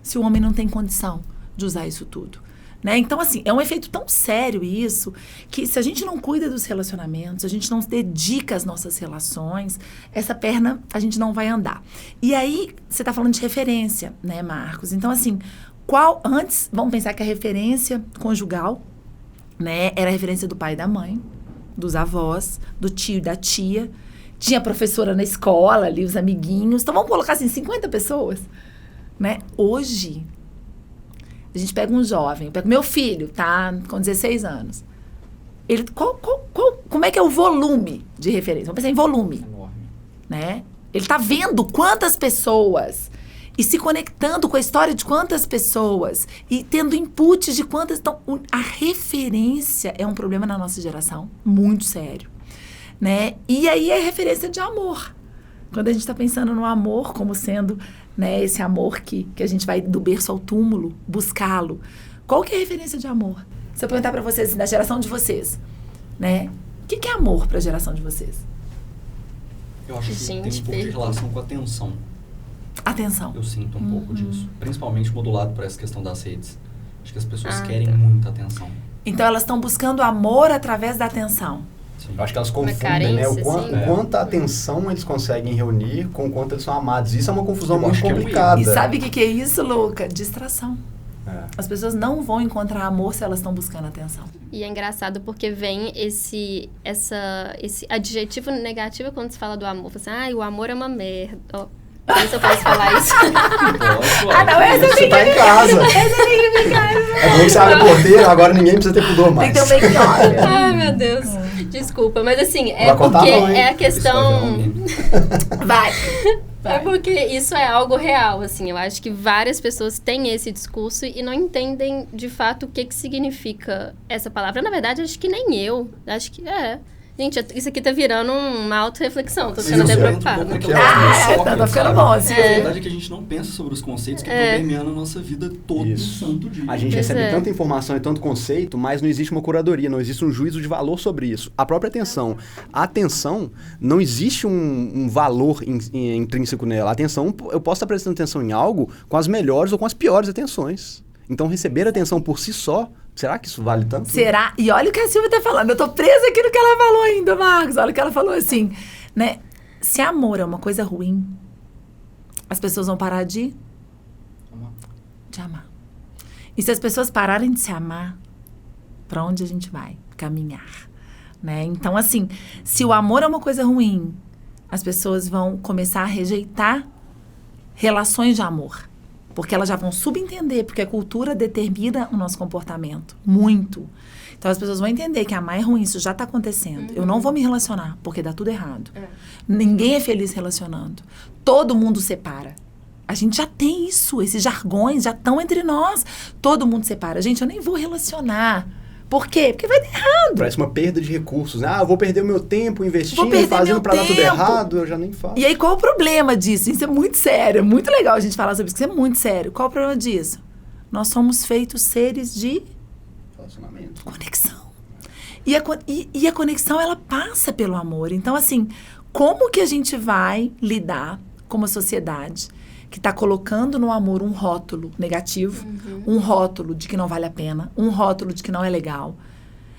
Se o homem não tem condição de usar isso tudo. Né? Então, assim, é um efeito tão sério isso, que se a gente não cuida dos relacionamentos, se a gente não se dedica às nossas relações, essa perna a gente não vai andar. E aí, você está falando de referência, né, Marcos? Então, assim, antes, vamos pensar que a referência conjugal, né, era a referência do pai e da mãe, dos avós, do tio e da tia. Tinha professora na escola ali, os amiguinhos. Então, vamos colocar assim, 50 pessoas. Né? Hoje, a gente pega um jovem, pega meu filho, tá? Com 16 anos. Ele, como é que é o volume de referência? Vamos pensar em volume. Enorme. Né? Ele tá vendo quantas pessoas e se conectando com a história de quantas pessoas e tendo inputs de quantas... Então, a referência é um problema na nossa geração muito sério. Né? E aí é referência de amor. Quando a gente está pensando no amor como sendo, né, esse amor que a gente vai do berço ao túmulo buscá-lo. Qual que é a referência de amor? Se eu perguntar para vocês, assim, da geração de vocês, né? O que é amor para a geração de vocês? Eu acho que tem um pouco de relação com a atenção. Atenção. Eu sinto um pouco disso. Principalmente modulado por essa questão das redes. Acho que as pessoas querem muita atenção. Então, elas estão buscando amor através da atenção. Eu acho que elas confundem, né? Quanta atenção eles conseguem reunir com o quanto eles são amados. Isso é uma confusão muito complicada. E sabe o que é isso, Luca? Distração. As pessoas não vão encontrar amor se elas estão buscando atenção. E é engraçado porque vem esse adjetivo negativo quando se fala do amor. Você fala assim, o amor é uma merda. Não sei se eu posso falar isso. Não, essa você tá em casa. É bom que você abre a porteira, agora ninguém precisa ter pudor mais. Tem que ter um make-up. Ai, meu Deus. Desculpa, mas assim, é porque é a questão... Vai. É porque isso é algo real, assim. Eu acho que várias pessoas têm esse discurso e não entendem, de fato, o que significa essa palavra. Na verdade, acho que nem eu. Acho que Gente, isso aqui tá virando uma auto-reflexão, tô ficando até preocupada. Tá ficando bom. A verdade é que a gente não pensa sobre os conceitos que estão permeando a nossa vida todo santo dia. A gente recebe tanta informação e tanto conceito, mas não existe uma curadoria, não existe um juízo de valor sobre isso. A própria atenção. A atenção, não existe um valor intrínseco nela. A atenção, eu posso estar prestando atenção em algo com as melhores ou com as piores atenções. Então, receber atenção por si só, será que isso vale tanto? Será? E olha o que a Silvia tá falando. Eu tô presa aqui no que ela falou ainda, Marcos. Olha o que ela falou assim, né? Se amor é uma coisa ruim, as pessoas vão parar de amar. E se as pessoas pararem de se amar, pra onde a gente vai? Caminhar, né? Então, assim, se o amor é uma coisa ruim, as pessoas vão começar a rejeitar relações de amor. Porque elas já vão subentender, porque a cultura determina o nosso comportamento. Muito. Então, as pessoas vão entender que amar é ruim, isso já está acontecendo. Eu não vou me relacionar, porque dá tudo errado. Ninguém é feliz relacionando. Todo mundo separa. A gente já tem isso, esses jargões já estão entre nós. Todo mundo separa. Gente, eu nem vou relacionar. Por quê? Porque vai dar errado. Parece uma perda de recursos, né? Eu vou perder o meu tempo investindo, fazendo pra dar tudo errado, eu já nem faço. E aí, qual o problema disso? Isso é muito sério, é muito legal a gente falar sobre isso, isso é muito sério. Qual o problema disso? Nós somos feitos seres de relacionamento. Conexão. E a conexão, ela passa pelo amor. Então, assim, como que a gente vai lidar com uma sociedade que está colocando no amor um rótulo negativo, um rótulo de que não vale a pena, um rótulo de que não é legal,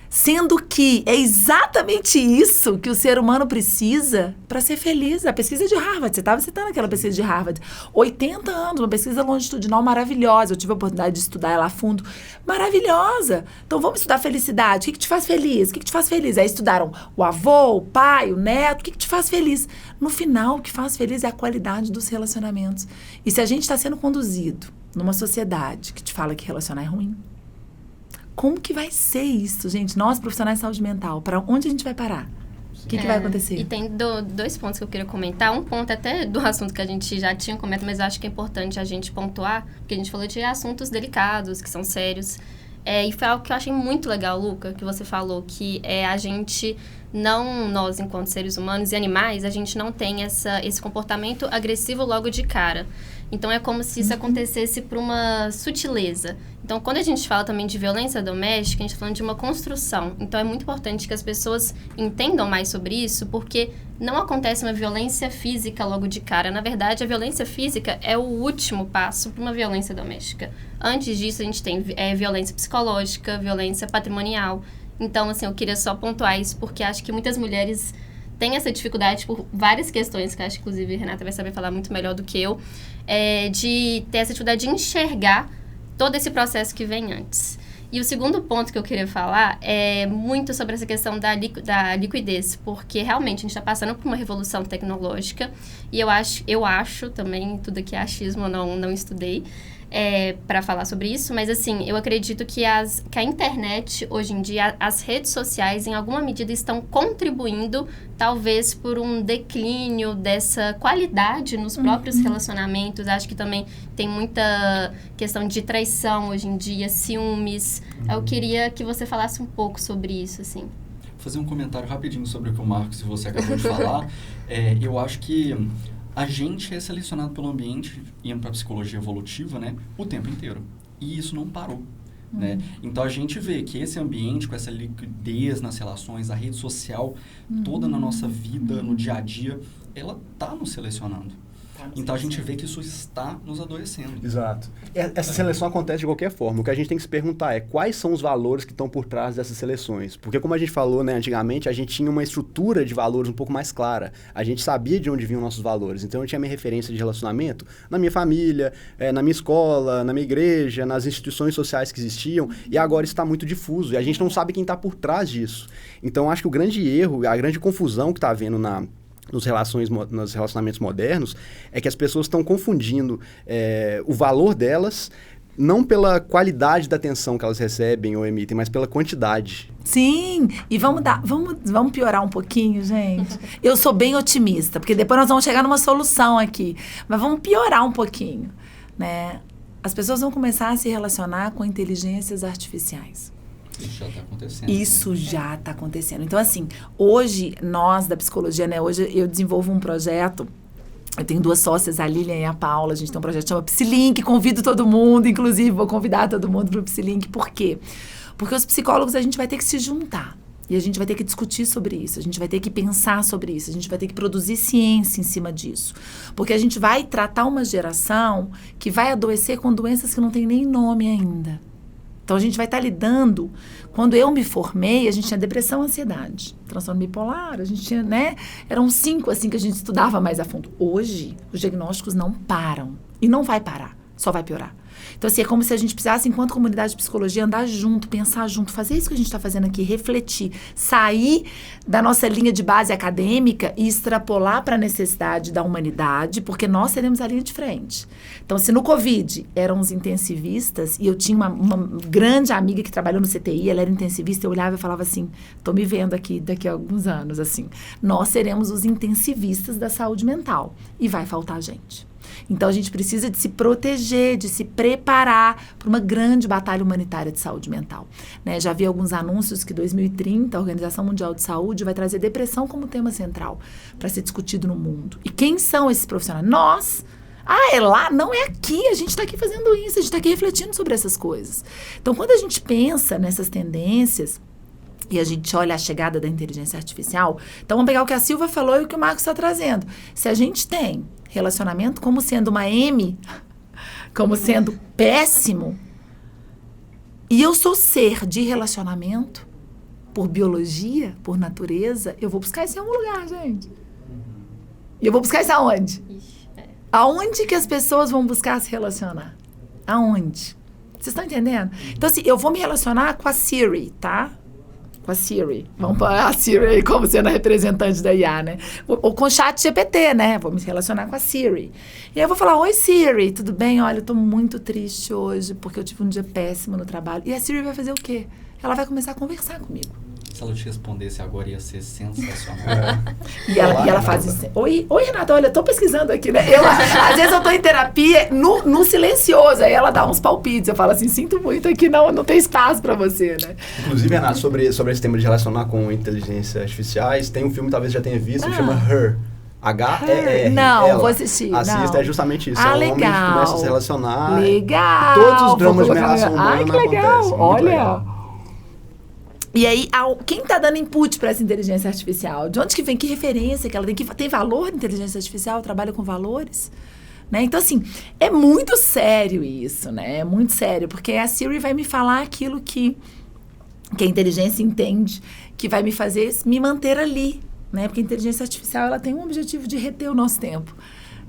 sendo que é exatamente isso que o ser humano precisa para ser feliz. A pesquisa de Harvard, você estava citando aquela pesquisa de Harvard, 80 anos, uma pesquisa longitudinal maravilhosa, eu tive a oportunidade de estudar ela a fundo, maravilhosa. Então vamos estudar felicidade, o que te faz feliz? O que te faz feliz? Aí estudaram o avô, o pai, o neto, o que te faz feliz? No final, o que faz feliz é a qualidade dos relacionamentos. E se a gente está sendo conduzido numa sociedade que te fala que relacionar é ruim, como que vai ser isso, gente? Nós, profissionais de saúde mental, para onde a gente vai parar? O que vai acontecer? E tem dois pontos que eu queria comentar. Um ponto até do assunto que a gente já tinha comentado, mas eu acho que é importante a gente pontuar, porque a gente falou de assuntos delicados, que são sérios. E foi algo que eu achei muito legal, Luca, que você falou, que a gente nós, enquanto seres humanos e animais, a gente não tem esse comportamento agressivo logo de cara. Então, é como se isso acontecesse por uma sutileza. Então, quando a gente fala também de violência doméstica, a gente está falando de uma construção. Então, é muito importante que as pessoas entendam mais sobre isso, porque não acontece uma violência física logo de cara. Na verdade, a violência física é o último passo para uma violência doméstica. Antes disso, a gente tem violência psicológica, violência patrimonial. Então, assim, eu queria só pontuar isso, porque acho que muitas mulheres têm essa dificuldade por várias questões, que acho que, inclusive, a Renata vai saber falar muito melhor do que eu, de ter essa dificuldade de enxergar todo esse processo que vem antes. E o segundo ponto que eu queria falar é muito sobre essa questão da liquidez, porque realmente a gente está passando por uma revolução tecnológica, e eu acho também, tudo aqui é achismo, eu não estudei para falar sobre isso, mas assim, eu acredito que a internet, hoje em dia, as redes sociais, em alguma medida, estão contribuindo, talvez, por um declínio dessa qualidade nos próprios relacionamentos. Acho que também tem muita questão de traição hoje em dia, ciúmes. Eu queria que você falasse um pouco sobre isso, assim. Vou fazer um comentário rapidinho sobre o que o Marcos e você acabou de falar. Eu acho que a gente é selecionado pelo ambiente, indo para a psicologia evolutiva, né, o tempo inteiro. E isso não parou. Né? Então, a gente vê que esse ambiente, com essa liquidez nas relações, a rede social, toda na nossa vida, no dia a dia, ela está nos selecionando. Então, a gente vê que isso está nos adoecendo. Exato. Essa seleção acontece de qualquer forma. O que a gente tem que se perguntar é quais são os valores que estão por trás dessas seleções. Porque, como a gente falou, né, antigamente, a gente tinha uma estrutura de valores um pouco mais clara. A gente sabia de onde vinham nossos valores. Então, eu tinha minha referência de relacionamento na minha família, na minha escola, na minha igreja, nas instituições sociais que existiam. E agora isso está muito difuso. E a gente não sabe quem está por trás disso. Então, acho que o grande erro, a grande confusão que está havendo nos relacionamentos modernos, é que as pessoas estão confundindo o valor delas, não pela qualidade da atenção que elas recebem ou emitem, mas pela quantidade. Sim, e vamos piorar um pouquinho, gente. Eu sou bem otimista, porque depois nós vamos chegar numa solução aqui, mas vamos piorar um pouquinho, né? As pessoas vão começar a se relacionar com inteligências artificiais. Isso já está acontecendo. Isso já está acontecendo. Então, assim, hoje, nós da psicologia, né? Hoje eu desenvolvo um projeto. Eu tenho 2 sócias, a Lilian e a Paula. A gente tem um projeto que chama Psilink. Convido todo mundo, inclusive, vou convidar todo mundo para o Psilink. Por quê? Porque os psicólogos, a gente vai ter que se juntar. E a gente vai ter que discutir sobre isso, a gente vai ter que pensar sobre isso, a gente vai ter que produzir ciência em cima disso. Porque a gente vai tratar uma geração que vai adoecer com doenças que não tem nem nome ainda. Então, a gente vai estar lidando... Quando eu me formei, a gente tinha depressão, ansiedade, transtorno bipolar, a gente tinha, né? Eram 5, assim, que a gente estudava mais a fundo. Hoje, os diagnósticos não param. E não vai parar, só vai piorar. Então, assim, é como se a gente precisasse, enquanto comunidade de psicologia, andar junto, pensar junto, fazer isso que a gente está fazendo aqui, refletir, sair da nossa linha de base acadêmica e extrapolar para a necessidade da humanidade, porque nós seremos a linha de frente. Então, se no Covid eram os intensivistas, e eu tinha uma grande amiga que trabalhou no CTI, ela era intensivista, eu olhava e falava assim, tô me vendo aqui daqui a alguns anos, assim, nós seremos os intensivistas da saúde mental e vai faltar gente. Então, a gente precisa de se proteger, de se preparar para uma grande batalha humanitária de saúde mental. Né? Já vi alguns anúncios que 2030 a Organização Mundial de Saúde vai trazer depressão como tema central para ser discutido no mundo. E quem são esses profissionais? Nós! Ah, é lá? Não, é aqui. A gente está aqui fazendo isso, a gente está aqui refletindo sobre essas coisas. Então, quando a gente pensa nessas tendências e a gente olha a chegada da inteligência artificial, então vamos pegar o que a Silvia falou e o que o Marcos está trazendo. Se a gente tem relacionamento como sendo uma M, como sendo péssimo, e eu sou ser de relacionamento, por biologia, por natureza, eu vou buscar isso em algum lugar, gente. E eu vou buscar isso aonde? Aonde que as pessoas vão buscar se relacionar? Aonde? Vocês estão entendendo? Então, assim, eu vou me relacionar com a Siri, tá? Com a Siri. Vamos pôr a Siri como sendo a representante da IA, né? Ou com o chat GPT, né? Vou me relacionar com a Siri. E aí eu vou falar, oi Siri, tudo bem? Olha, eu tô muito triste hoje porque eu tive um dia péssimo no trabalho. E a Siri vai fazer o quê? Ela vai começar a conversar comigo. Se ela te respondesse agora, ia ser sensacional. E ela faz isso. Oi, Renata, olha, eu tô pesquisando aqui, né? Às vezes eu tô em terapia no silencioso, aí ela dá uns palpites. Eu falo assim, sinto muito aqui, não tem espaço pra você, né? Inclusive, Renata, sobre esse tema de relacionar com inteligências artificiais, tem um filme, talvez já tenha visto, que chama Her. H-E-R. Não, vou assistir. Assista, é justamente isso. É um legal. homem que começa a se relacionar. Legal. Todos os dramas de relação humana que legal. acontecem. Olha. Legal. E aí, quem está dando input para essa inteligência artificial? De onde que vem? Que referência que ela tem? Tem valor a inteligência artificial? Trabalha com valores? Né? Então, assim, é muito sério isso, né? É muito sério, porque a Siri vai me falar aquilo que a inteligência entende, que vai me fazer me manter ali, né? Porque a inteligência artificial, ela tem um objetivo de reter o nosso tempo,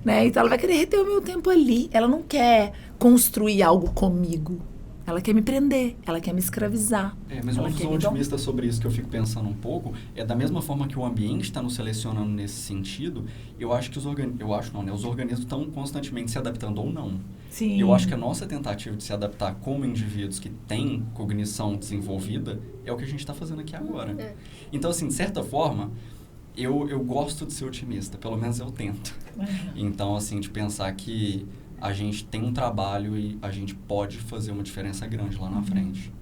né? Então, ela vai querer reter o meu tempo ali. Ela não quer construir algo comigo. Ela quer me prender, ela quer me escravizar. Mas uma visão otimista sobre isso que eu fico pensando um pouco, é da mesma forma que o ambiente está nos selecionando nesse sentido, eu acho que os organismos estão constantemente se adaptando ou não. Sim. Eu acho que a nossa tentativa de se adaptar como indivíduos que têm cognição desenvolvida é o que a gente está fazendo aqui agora. Então, assim, de certa forma, eu gosto de ser otimista, pelo menos eu tento. Então, assim, de pensar que a gente tem um trabalho e a gente pode fazer uma diferença grande lá na frente,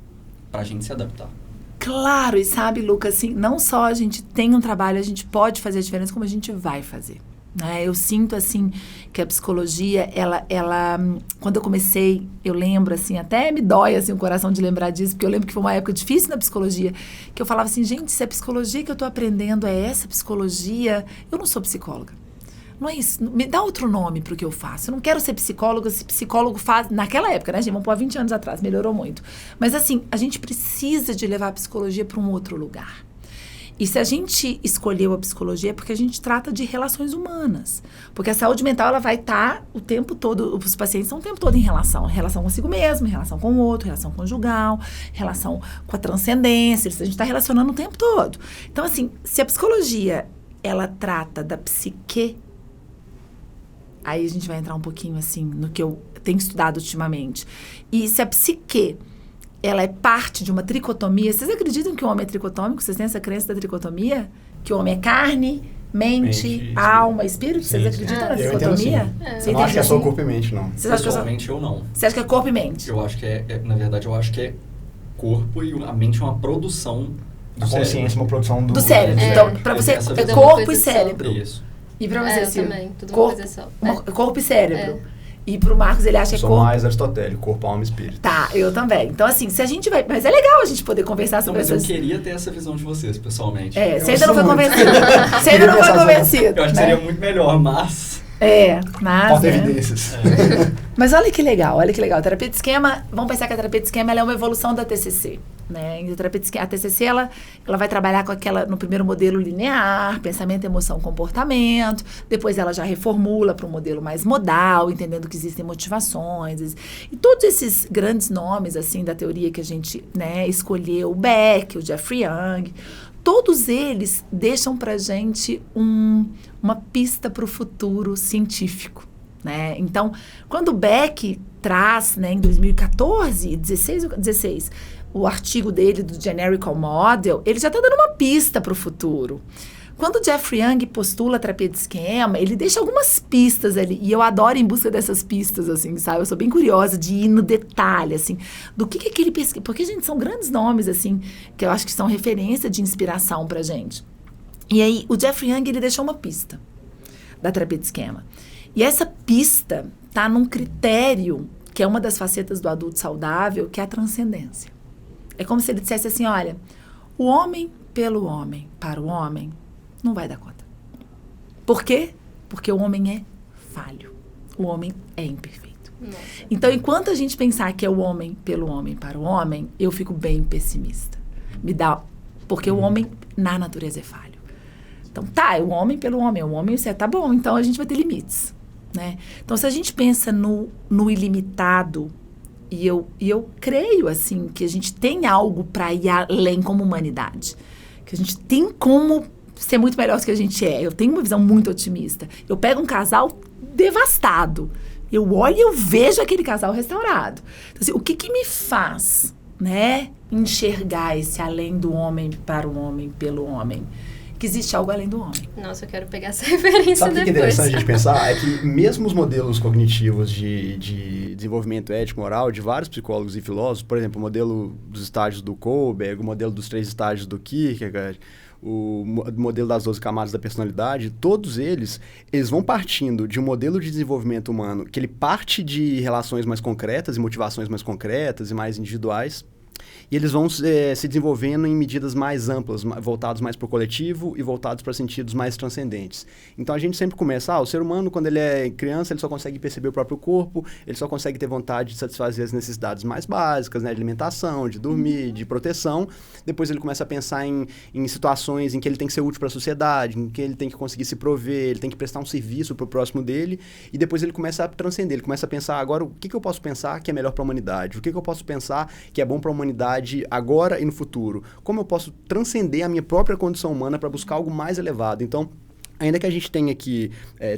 pra gente se adaptar. Claro, e sabe, Lucas, assim, não só a gente tem um trabalho, a gente pode fazer a diferença, como a gente vai fazer. Né? Eu sinto, assim, que a psicologia, ela, quando eu comecei, eu lembro, assim, até me dói, assim, o coração de lembrar disso, porque eu lembro que foi uma época difícil na psicologia, que eu falava assim, gente, se a psicologia que eu tô aprendendo é essa psicologia, eu não sou psicóloga. Não é isso. Me dá outro nome pro que eu faço. Eu não quero ser psicóloga, se psicólogo faz... Naquela época, né, gente? Vamos pôr 20 anos atrás, melhorou muito. Mas, assim, a gente precisa de levar a psicologia para um outro lugar. E se a gente escolheu a psicologia é porque a gente trata de relações humanas. Porque a saúde mental, ela vai estar o tempo todo... Os pacientes estão o tempo todo em relação consigo mesmo, em relação com o outro, relação conjugal, relação com a transcendência. A gente está relacionando o tempo todo. Então, assim, se a psicologia, ela trata da psique... Aí a gente vai entrar um pouquinho, assim, no que eu tenho estudado ultimamente. E se a psique, ela é parte de uma tricotomia... Vocês acreditam que o homem é tricotômico? Vocês têm essa crença da tricotomia? Que o homem é carne, mente alma, espírito? Vocês acreditam na tricotomia? Eu não acho que é só corpo e mente, não. Pessoalmente, eu não. Você acha que é corpo e mente? Eu acho que na verdade, eu acho que é corpo e a mente é uma produção a consciência é uma produção do cérebro. Então, para você, é corpo e cérebro. Isso. E para você, Silvia? Também, tudo uma coisa só. Corpo e cérebro. E pro Marcos, ele acha que é corpo... Eu sou mais aristotélico, corpo, alma e espírito. Tá, eu também. Então, assim, se a gente vai... Mas é legal a gente poder conversar sobre essas... Eu queria ter essa visão de vocês, pessoalmente. Você ainda não foi convencido. Você ainda não foi convencido. Eu acho que seria muito melhor, mas... mas... Falta evidências. Mas olha que legal, olha que legal. A terapia de esquema, vamos pensar que a terapia de esquema ela é uma evolução da TCC. Né? E a TCC, ela vai trabalhar com no primeiro modelo linear, pensamento, emoção, comportamento. Depois ela já reformula para um modelo mais modal, entendendo que existem motivações. E todos esses grandes nomes, assim, da teoria que a gente, né, escolheu, o Beck, o Jeffrey Young, todos eles deixam para a gente uma pista para o futuro científico. Né? Então, quando o Beck traz, né, em 2014, 16, o artigo dele do Generical Model, ele já está dando uma pista para o futuro. Quando o Jeffrey Young postula a terapia de esquema, ele deixa algumas pistas ali, e eu adoro ir em busca dessas pistas, assim, sabe? Eu sou bem curiosa de ir no detalhe, assim, do que ele pesquisa, porque, gente, são grandes nomes, assim, que eu acho que são referência de inspiração pra gente. E aí, o Jeffrey Young, ele deixou uma pista da terapia de esquema. E essa pista tá num critério, que é uma das facetas do adulto saudável, que é a transcendência. É como se ele dissesse assim, olha, o homem pelo homem, para o homem, não vai dar conta. Por quê? Porque o homem é falho. O homem é imperfeito. Nossa. Então, enquanto a gente pensar que é o homem pelo homem, para o homem, eu fico bem pessimista. Porque o homem, na natureza, é falho. Então, é o homem pelo homem, é o homem, isso tá bom, então a gente vai ter limites. Né? Então, se a gente pensa no ilimitado, e eu creio, assim, que a gente tem algo para ir além como humanidade. Que a gente tem como ser muito melhor do que a gente é. Eu tenho uma visão muito otimista. Eu pego um casal devastado. Eu olho e eu vejo aquele casal restaurado. Então, assim, o que me faz, né, enxergar esse além do homem para o homem, pelo homem? Que existe algo além do homem. Nossa, eu quero pegar essa referência depois. Sabe o que é interessante a gente pensar? É que mesmo os modelos cognitivos de desenvolvimento ético-moral de vários psicólogos e filósofos, por exemplo, o modelo dos estágios do Kohlberg, o modelo dos 3 estágios do Kierkegaard, o modelo das 12 camadas da personalidade, todos eles vão partindo de um modelo de desenvolvimento humano que ele parte de relações mais concretas e motivações mais concretas e mais individuais. E eles vão se desenvolvendo em medidas mais amplas, voltados mais para o coletivo e voltados para sentidos mais transcendentes. Então, a gente sempre começa, o ser humano, quando ele é criança, ele só consegue perceber o próprio corpo, ele só consegue ter vontade de satisfazer as necessidades mais básicas, né, de alimentação, de dormir, de proteção. Depois ele começa a pensar em situações em que ele tem que ser útil para a sociedade, em que ele tem que conseguir se prover, ele tem que prestar um serviço para o próximo dele, e depois ele começa a transcender, ele começa a pensar, agora, o que eu posso pensar que é melhor para a humanidade? O que eu posso pensar que é bom para a humanidade agora e no futuro? Como eu posso transcender a minha própria condição humana para buscar algo mais elevado? Então, ainda que a gente tenha que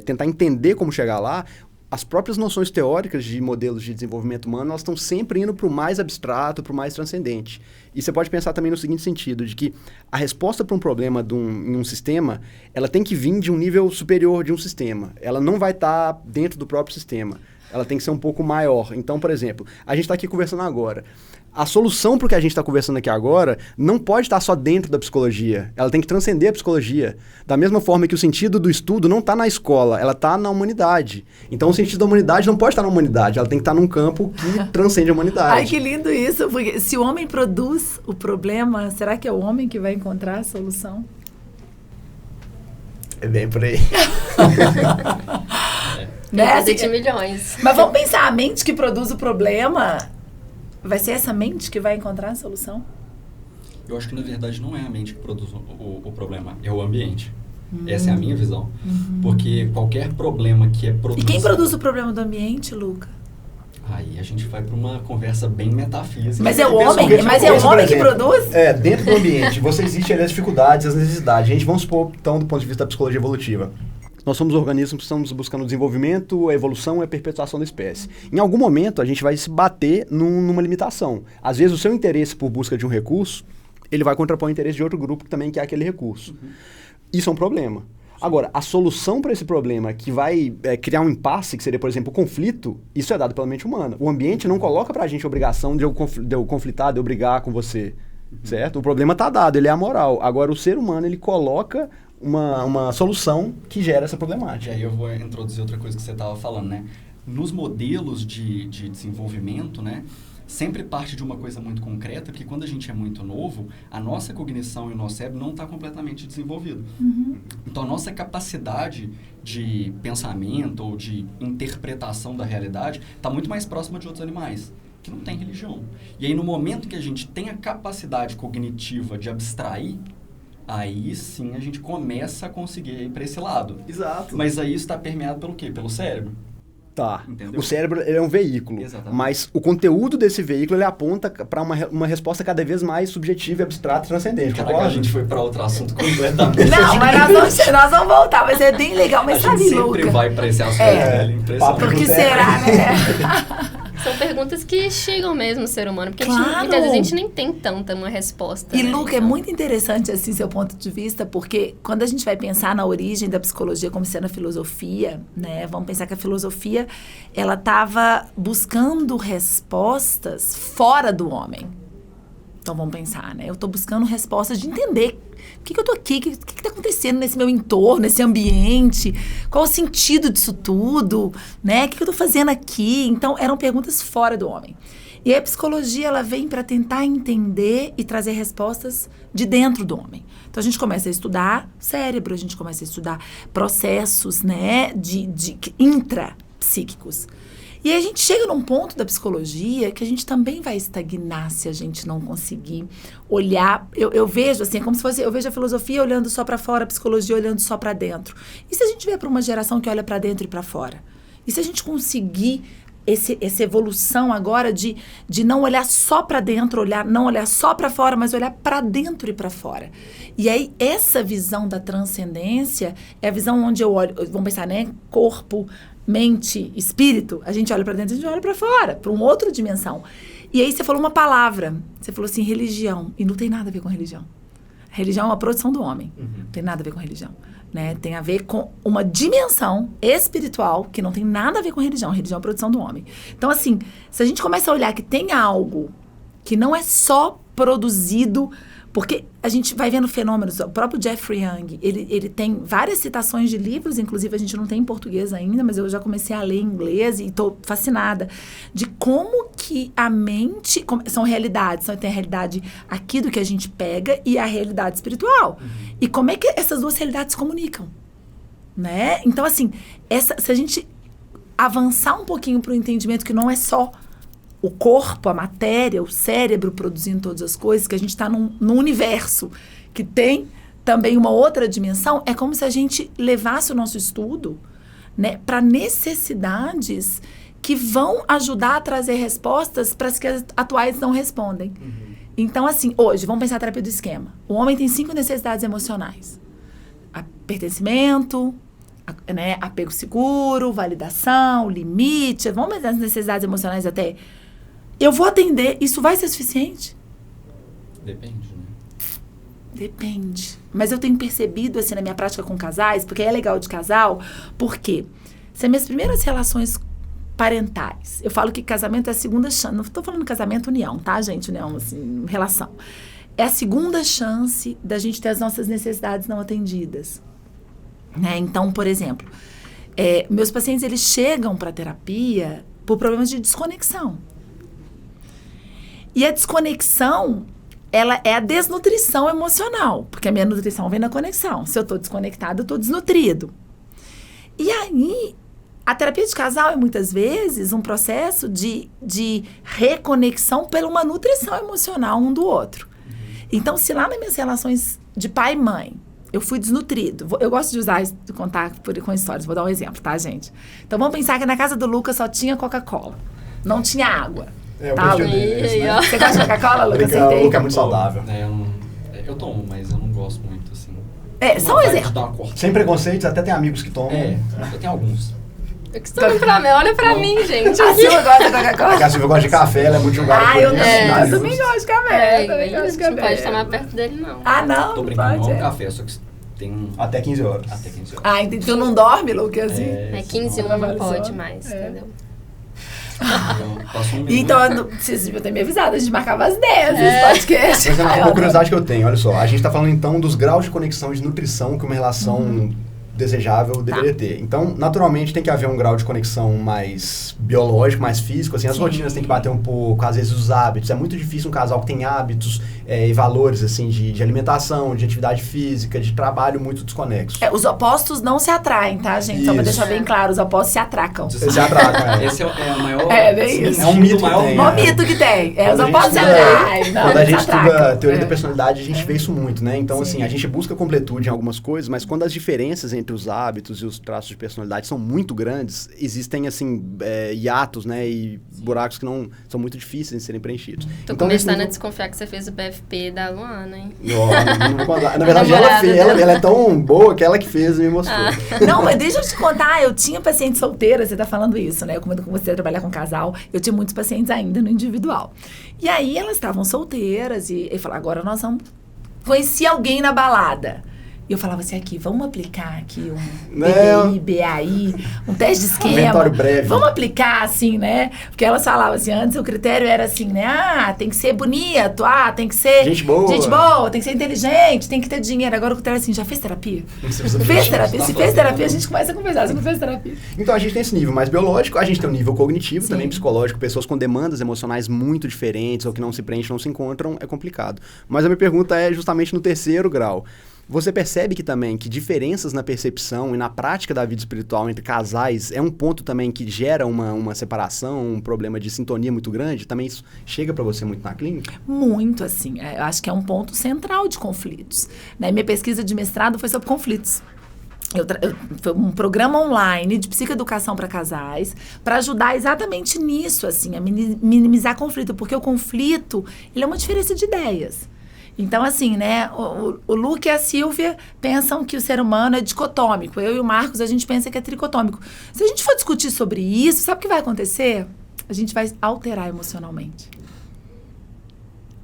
tentar entender como chegar lá, as próprias noções teóricas de modelos de desenvolvimento humano, elas estão sempre indo para o mais abstrato, para o mais transcendente. E você pode pensar também no seguinte sentido, de que a resposta para um problema em um sistema, ela tem que vir de um nível superior de um sistema. Ela não vai estar dentro do próprio sistema. Ela tem que ser um pouco maior. Então, por exemplo, a gente está aqui conversando agora. A solução para o que a gente está conversando aqui agora não pode estar só dentro da psicologia. Ela tem que transcender a psicologia. Da mesma forma que o sentido do estudo não está na escola, ela está na humanidade. Então, o sentido da humanidade não pode estar na humanidade, ela tem que estar num campo que transcende a humanidade. Ai, que lindo isso! Porque se o homem produz o problema, será que é o homem que vai encontrar a solução? É bem por aí. Né? De milhões. Mas vamos pensar, a mente que produz o problema, vai ser essa mente que vai encontrar a solução? Eu acho que, na verdade, não é a mente que produz o problema, é o ambiente. Essa é a minha visão. Porque qualquer problema que é produzido... E quem produz o problema do ambiente, Luca? Aí a gente vai para uma conversa bem metafísica. Mas é o homem, que produz? Dentro do ambiente, você existe ali as dificuldades, as necessidades. A gente, vamos supor, então, do ponto de vista da psicologia evolutiva. Nós somos organismos que estamos buscando o desenvolvimento, a evolução e a perpetuação da espécie. Em algum momento, a gente vai se bater numa limitação. Às vezes, o seu interesse por busca de um recurso, ele vai contrapor o interesse de outro grupo que também quer aquele recurso. Isso é um problema. Agora, a solução para esse problema que vai criar um impasse, que seria, por exemplo, o conflito, isso é dado pela mente humana. O ambiente não coloca pra gente a obrigação de eu conflitar, de eu brigar com você, certo? O problema tá dado, ele é amoral. Agora, o ser humano, ele coloca uma solução que gera essa problemática. E aí eu vou introduzir outra coisa que você estava falando, né? Nos modelos de desenvolvimento, né? Sempre parte de uma coisa muito concreta, porque quando a gente é muito novo, a nossa cognição e o nosso cérebro não está completamente desenvolvido. Então, a nossa capacidade de pensamento ou de interpretação da realidade está muito mais próxima de outros animais, que não tem religião. E aí, no momento que a gente tem a capacidade cognitiva de abstrair, aí sim a gente começa a conseguir ir para esse lado. Exato. Mas aí isso está permeado pelo quê? Pelo cérebro. Tá. Entendeu? O cérebro ele é um veículo. Exatamente. Mas o conteúdo desse veículo ele aponta para uma resposta cada vez mais subjetiva, abstrata e transcendente. Caraca, a gente foi para outro assunto completamente. Não, mas nós vamos voltar, mas é bem legal. Mas a sabe, gente sempre Luca? vai para esse assunto, né? Impressionante. Por que será, né? São perguntas que chegam mesmo o ser humano, porque Claro. muitas vezes a gente nem tem tanta uma resposta. E, né? Luca, é muito interessante, assim, seu ponto de vista, porque quando a gente vai pensar na origem da psicologia como sendo a filosofia, né? Vamos pensar que a filosofia, ela estava buscando respostas fora do homem. Então, vamos pensar, né? Eu estou buscando respostas de entender por que eu estou aqui, o que está acontecendo nesse meu entorno, nesse ambiente, qual o sentido disso tudo, né? O que eu estou fazendo aqui? Então, eram perguntas fora do homem. E a psicologia, ela vem para tentar entender e trazer respostas de dentro do homem. Então, a gente começa a estudar cérebro, a gente começa a estudar processos, né, de intrapsíquicos. E aí a gente chega num ponto da psicologia que a gente também vai estagnar se a gente não conseguir olhar. Eu vejo assim, é como se fosse, eu vejo a filosofia olhando só para fora, a psicologia olhando só para dentro. E se a gente vier para uma geração que olha para dentro e para fora? E se a gente conseguir essa evolução agora de não olhar só para dentro, não olhar só para fora, mas olhar para dentro e para fora. E aí, essa visão da transcendência é a visão onde eu olho, vamos pensar, né? Corpo, mente, espírito, a gente olha para dentro e a gente olha para fora, para uma outra dimensão. E aí você falou uma palavra, você falou assim, religião, e não tem nada a ver com religião. Religião é uma produção do homem, não tem nada a ver com religião. Né? Tem a ver com uma dimensão espiritual que não tem nada a ver com religião. Religião é a produção do homem. Então, assim, se a gente começa a olhar que tem algo que não é só produzido... Porque a gente vai vendo fenômenos, o próprio Jeffrey Young, ele tem várias citações de livros, inclusive a gente não tem em português ainda, mas eu já comecei a ler em inglês e estou fascinada, de como que a mente, são realidades, tem a realidade aqui do que a gente pega e a realidade espiritual. E como é que essas duas realidades se comunicam, né? Então, assim, se a gente avançar um pouquinho para o entendimento que não é só o corpo, a matéria, o cérebro produzindo todas as coisas, que a gente está num universo que tem também uma outra dimensão, é como se a gente levasse o nosso estudo, né, para necessidades que vão ajudar a trazer respostas para as que as atuais não respondem. Então, assim, hoje, vamos pensar a terapia do esquema. O homem tem 5 necessidades emocionais. Pertencimento, né, apego seguro, validação, limite, vamos pensar as necessidades emocionais até... Eu vou atender, isso vai ser suficiente? Depende, né? Depende. Mas eu tenho percebido, assim, na minha prática com casais, porque é legal de casal, porque são minhas primeiras relações parentais. Eu falo que casamento é a segunda chance. Não estou falando casamento, união, tá, gente? União, assim, relação. É a segunda chance da gente ter as nossas necessidades não atendidas. Né? Então, por exemplo, meus pacientes, eles chegam para terapia por problemas de desconexão. E a desconexão, ela é a desnutrição emocional, porque a minha nutrição vem na conexão. Se eu estou desconectado, eu estou desnutrido. E aí, a terapia de casal é muitas vezes um processo de reconexão por uma nutrição emocional um do outro. Então, se lá nas minhas relações de pai e mãe, eu fui desnutrido. Eu gosto de usar, de contar com histórias. Vou dar um exemplo, tá, gente? Então, vamos pensar que na casa do Lucas só tinha Coca-Cola. Não tinha água. É, o tá, perfil deles, né? Você gosta de Coca-Cola, Lucas? O Luca é muito saudável. Eu tomo, mas eu não gosto muito, assim. Só um exemplo. Sem preconceitos, até tem amigos que tomam. Eu tenho alguns. Eu que estou olhando pra mim, olha pra mim, gente. A Silvia gosta de Coca-Cola? A Silvia gosta de café, ela é muito julgada. Eu também gosto de café. Não pode tomar perto dele, não. Não, Tô não brincando, pode. não é um café, só que Até 15 horas. Até 15 horas. Ah, então não dorme, Lucas? Assim? 15 não pode mais, entendeu? Então, vocês deviam ter me avisado, a gente marcava às 10 esse podcast. Mas é uma curiosidade que eu tenho, olha só. A gente tá falando então dos graus de conexão de nutrição que uma relação desejável deveria ter. Então, naturalmente, tem que haver um grau de conexão mais biológico, mais físico, assim, as rotinas têm que bater um pouco, às vezes os hábitos. É muito difícil um casal que tem hábitos e valores, assim, de alimentação, de atividade física, de trabalho muito desconexos. Os opostos não se atraem, tá, gente? Só pra deixar bem claro, os opostos se atracam. Eles se atracam, Esse é o maior... É um mito que tem. Um mito que tem. Os opostos se atraem. Quando a gente estuda a teoria da personalidade, a gente vê isso muito, né? Então, assim, a gente busca completude em algumas coisas, mas quando as diferenças entre os hábitos e os traços de personalidade são muito grandes, existem, assim, hiatos, né? E buracos que não são muito difíceis de serem preenchidos. Tô começando a desconfiar que você fez o BFP da Luana, hein? Não vou contar. Na verdade, ela é tão boa que ela que fez e me mostrou. Não, mas deixa eu te contar, eu tinha paciente solteira, você tá falando isso, né? Eu comecei a trabalhar com casal, eu tinha muitos pacientes ainda no individual. E aí, elas estavam solteiras e eu falava, agora nós vamos... Conheci alguém na balada. E eu falava assim, aqui, vamos aplicar aqui um PDI, BAI, um teste de esquema. Inventório breve. Vamos aplicar, assim, né? Porque elas falavam assim, antes o critério era assim, né? Tem que ser bonito, tem que ser... Gente boa, tem que ser inteligente, tem que ter dinheiro. Agora o critério é assim, já fez terapia? Fez terapia? Se fez terapia, a gente começa a conversar, se não fez terapia. Então, a gente tem esse nível mais biológico, a gente tem um nível cognitivo, também psicológico, pessoas com demandas emocionais muito diferentes, ou que não se preenchem, não se encontram, é complicado. Mas a minha pergunta é justamente no terceiro grau. Você percebe que também que diferenças na percepção e na prática da vida espiritual entre casais é um ponto também que gera uma separação, um problema de sintonia muito grande? Também isso chega para você muito na clínica? Muito, assim. Eu acho que é um ponto central de conflitos. Né? Minha pesquisa de mestrado foi sobre conflitos. Foi um programa online de psicoeducação para casais para ajudar exatamente nisso, assim, a minimizar conflito. Porque o conflito, ele é uma diferença de ideias. Então, assim, né, o Luca e a Silvia pensam que o ser humano é dicotômico. Eu e o Marcos, a gente pensa que é tricotômico. Se a gente for discutir sobre isso, sabe o que vai acontecer? A gente vai alterar emocionalmente.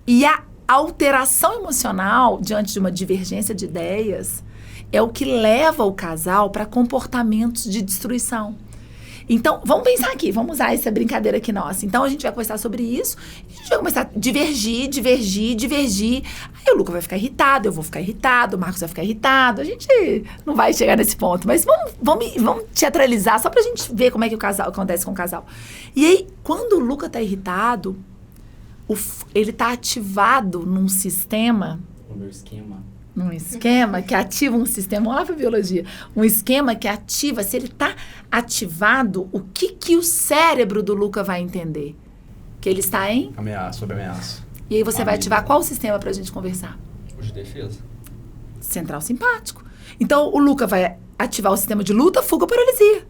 E a alteração emocional, diante de uma divergência de ideias, é o que leva o casal para comportamentos de destruição. Então, vamos pensar aqui, vamos usar essa brincadeira aqui nossa. Então, a gente vai conversar sobre isso, a gente vai começar a divergir. Aí o Luca vai ficar irritado, eu vou ficar irritado, o Marcos vai ficar irritado. A gente não vai chegar nesse ponto, mas vamos teatralizar só pra gente ver como é que acontece com o casal. E aí, quando o Luca tá irritado, ele tá ativado num sistema... O meu esquema... Num esquema que ativa um sistema, vamos lá pra biologia, um esquema que ativa, se ele tá ativado, o que o cérebro do Luca vai entender? Que ele está em? Sob ameaça. E aí você vai ativar qual sistema pra gente conversar? O de defesa. Central simpático. Então, o Luca vai ativar o sistema de luta, fuga, paralisia.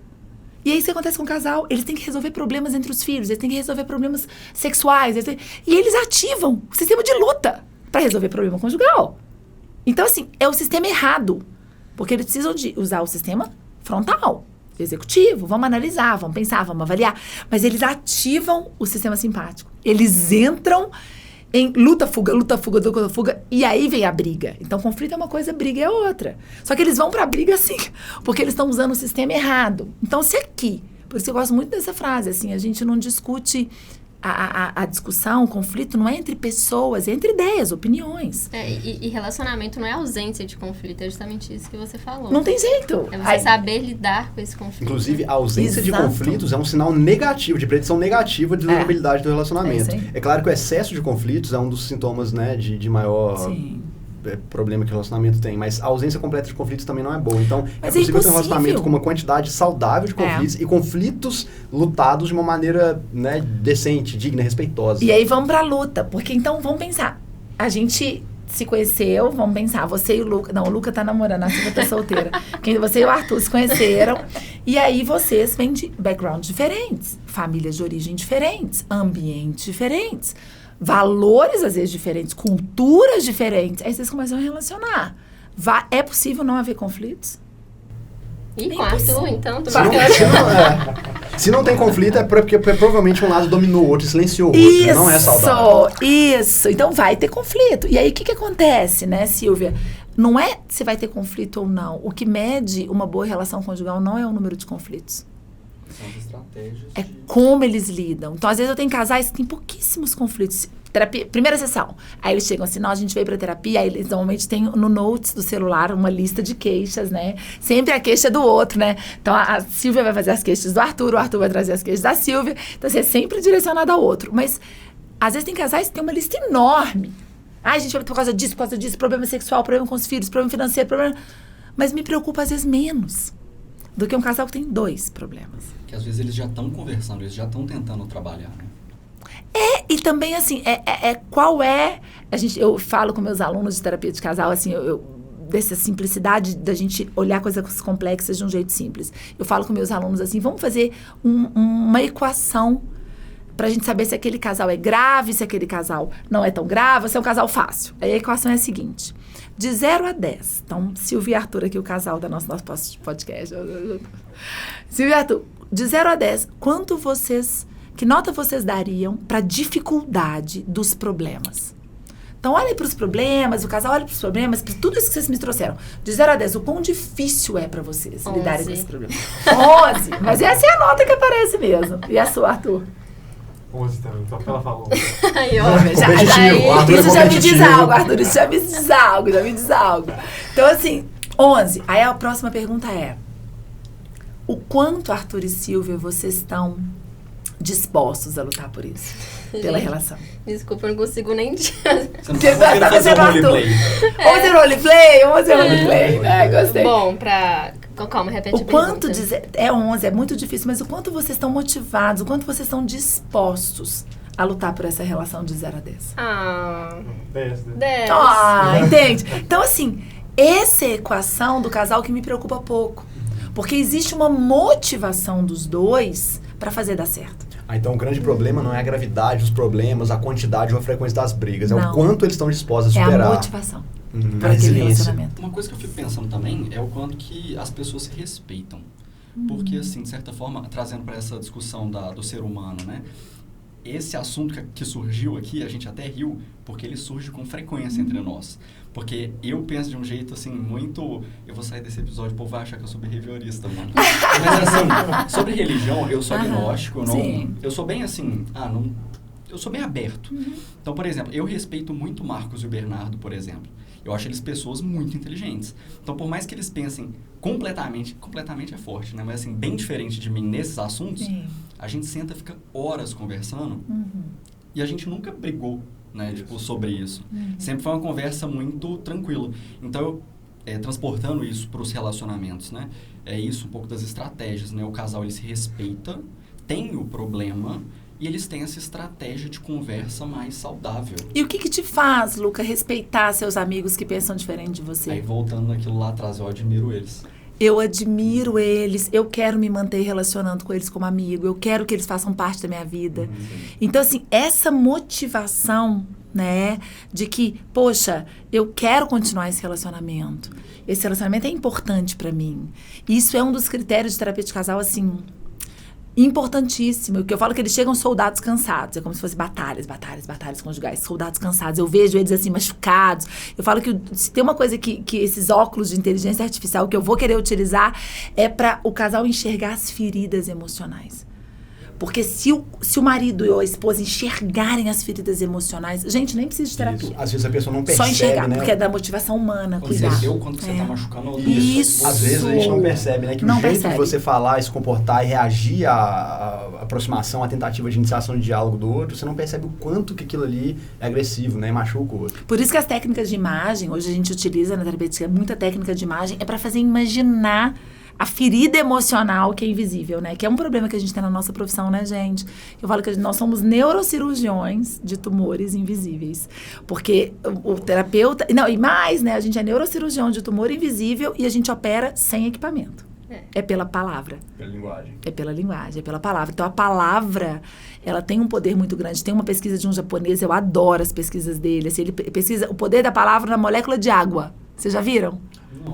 E aí, isso acontece com o casal. Eles têm que resolver problemas entre os filhos, eles têm que resolver problemas sexuais. E eles ativam o sistema de luta pra resolver problema conjugal. Então, assim, é o sistema errado. Porque eles precisam de usar o sistema frontal, executivo. Vamos analisar, vamos pensar, vamos avaliar. Mas eles ativam o sistema simpático. Eles entram em luta, fuga, e aí vem a briga. Então, conflito é uma coisa, briga é outra. Só que eles vão pra briga assim, porque eles estão usando o sistema errado. Então, se aqui... Por isso eu gosto muito dessa frase, assim, a gente não discute... A discussão, o conflito não é entre pessoas, é entre ideias, opiniões. E relacionamento não é ausência de conflito, é justamente isso que você falou. Não tem jeito. É você saber lidar com esse conflito. Inclusive, a ausência de conflitos é um sinal negativo, de predição negativa de durabilidade do relacionamento. É claro que o excesso de conflitos é um dos sintomas, né, de maior... Sim. Problema que o relacionamento tem, mas a ausência completa de conflitos também não é boa. Então, é possível ter um relacionamento com uma quantidade saudável de conflitos e conflitos lutados de uma maneira, né, decente, digna, respeitosa. E aí vamos pra luta, porque então vamos pensar, a gente se conheceu, vamos pensar, você e o Luca, não, o Luca tá namorando, a Silvia tá solteira, você e o Arthur se conheceram, e aí vocês vêm de backgrounds diferentes, famílias de origem diferentes, ambientes diferentes, valores, às vezes, diferentes, culturas diferentes. Aí vocês começam a relacionar. É possível não haver conflitos? E com Arthur, então? Se não tem conflito, é porque provavelmente um lado dominou o outro, silenciou o outro. Não é saudável. Isso. Então vai ter conflito. E aí, o que acontece, né, Silvia? não é se vai ter conflito ou não. O que mede uma boa relação conjugal não é o número de conflitos. São as estratégias. É como eles lidam. Então, às vezes, eu tenho casais que têm pouquíssimos conflitos. Terapia, primeira sessão. Aí eles chegam assim, não, a gente veio pra terapia, aí eles normalmente têm no notes do celular uma lista de queixas, né? Sempre a queixa do outro, né? Então, a Silvia vai fazer as queixas do Arthur, o Arthur vai trazer as queixas da Silvia. Então, assim, é sempre direcionado ao outro. Mas, às vezes, tem casais que têm uma lista enorme. Ai, a gente vai por causa disso, problema sexual, problema com os filhos, problema financeiro, problema... Mas me preocupa, às vezes, menos do que um casal que tem 2 problemas. Que às vezes eles já estão conversando, eles já estão tentando trabalhar, né? E também, assim, qual é... Eu falo com meus alunos de terapia de casal, assim, dessa simplicidade da gente olhar coisas complexas de um jeito simples. Eu falo com meus alunos assim, vamos fazer uma equação pra gente saber se aquele casal é grave, se aquele casal não é tão grave, se é um casal fácil. Aí a equação é a seguinte, de 0 a 10. Então, Silvia e Arthur aqui, o casal da nosso podcast. Silvia e Arthur, de 0 a 10, que nota vocês dariam para dificuldade dos problemas? Então, olhem para os problemas, o casal olha para os problemas, para tudo isso que vocês me trouxeram. De 0 a 10, o quão difícil é para vocês lidarem com esses problemas? 11. Mas essa é a nota que aparece mesmo. E a sua, Arthur? 11 também, só porque ela falou. Aí, ó, isso já me diz algo, Arthur. Isso já me diz algo. Então, assim, 11. Aí a próxima pergunta é: o quanto, Arthur e Silvia, vocês estão dispostos a lutar por isso? Pela relação. Desculpa, eu não consigo nem... Você não tá fazer roleplay. 11 roleplay. Gostei. Bom, calma, repete o quanto é 11, é muito difícil, mas o quanto vocês estão motivados, o quanto vocês estão dispostos a lutar por essa relação de 0 a 10? 10. Entende? Então, assim, essa é a equação do casal que me preocupa pouco. Porque existe uma motivação dos dois para fazer dar certo. Então o grande problema não é a gravidade dos problemas, a quantidade ou a frequência das brigas, é o quanto eles estão dispostos a superar. É a motivação para aquele relacionamento. Uma coisa que eu fico pensando também é o quanto que as pessoas se respeitam. Porque, assim, de certa forma, trazendo para essa discussão do ser humano, né? Esse assunto que surgiu aqui, a gente até riu, porque ele surge com frequência entre nós. Porque eu penso de um jeito, assim, muito... Eu vou sair desse episódio, o povo vai achar que eu sou behaviorista, mano. Mas, assim, sobre religião, eu sou agnóstico, eu sou bem, assim... eu sou bem aberto. Então, por exemplo, eu respeito muito o Marcos e o Bernardo, por exemplo. Eu acho eles pessoas muito inteligentes. Então, por mais que eles pensem completamente é forte, né? Mas, assim, bem diferente de mim nesses assuntos, a gente senta e fica horas conversando e a gente nunca brigou, né? Tipo, sobre isso. Sempre foi uma conversa muito tranquila. Então, transportando isso para os relacionamentos, né? É isso um pouco das estratégias, né? O casal, ele se respeita, tem o problema... E eles têm essa estratégia de conversa mais saudável. E o que te faz, Luca, respeitar seus amigos que pensam diferente de você? Aí, voltando naquilo lá atrás, eu admiro eles. Eu admiro eles, eu quero me manter relacionando com eles como amigo, eu quero que eles façam parte da minha vida. Então, assim, essa motivação, né, de que, poxa, eu quero continuar esse relacionamento. Esse relacionamento é importante pra mim. Isso é um dos critérios de terapia de casal, assim... importantíssimo, que eu falo que eles chegam soldados cansados, é como se fosse batalhas conjugais, soldados cansados, eu vejo eles assim machucados, eu falo que se tem uma coisa que esses óculos de inteligência artificial que eu vou querer utilizar é para o casal enxergar as feridas emocionais. Porque se o marido ou a esposa enxergarem as feridas emocionais... Gente, nem precisa de terapia. Isso. Às vezes a pessoa não percebe, só enxergar, né? porque é da motivação humana, quando cuidar. Você quando você tá machucando outra Isso. Às vezes a gente não percebe, né? Que não o jeito percebe. de você falar, se comportar e reagir à aproximação, à tentativa de iniciação de diálogo do outro, você não percebe o quanto que aquilo ali é agressivo, né? E machuca o outro. Por isso que as técnicas de imagem, hoje a gente utiliza na terapêutica muita técnica de imagem, é para fazer imaginar a ferida emocional que é invisível, né? Que é um problema que a gente tem na nossa profissão, né, gente? Eu falo que nós somos neurocirurgiões de tumores invisíveis. Porque o terapeuta... Não, e mais, né? A gente é neurocirurgião de tumor invisível e a gente opera sem equipamento. É pela palavra. Pela linguagem. É pela linguagem, é pela palavra. Então, a palavra, ela tem um poder muito grande. Tem uma pesquisa de um japonês, eu adoro as pesquisas dele. Assim, ele pesquisa o poder da palavra na molécula de água. Vocês já viram?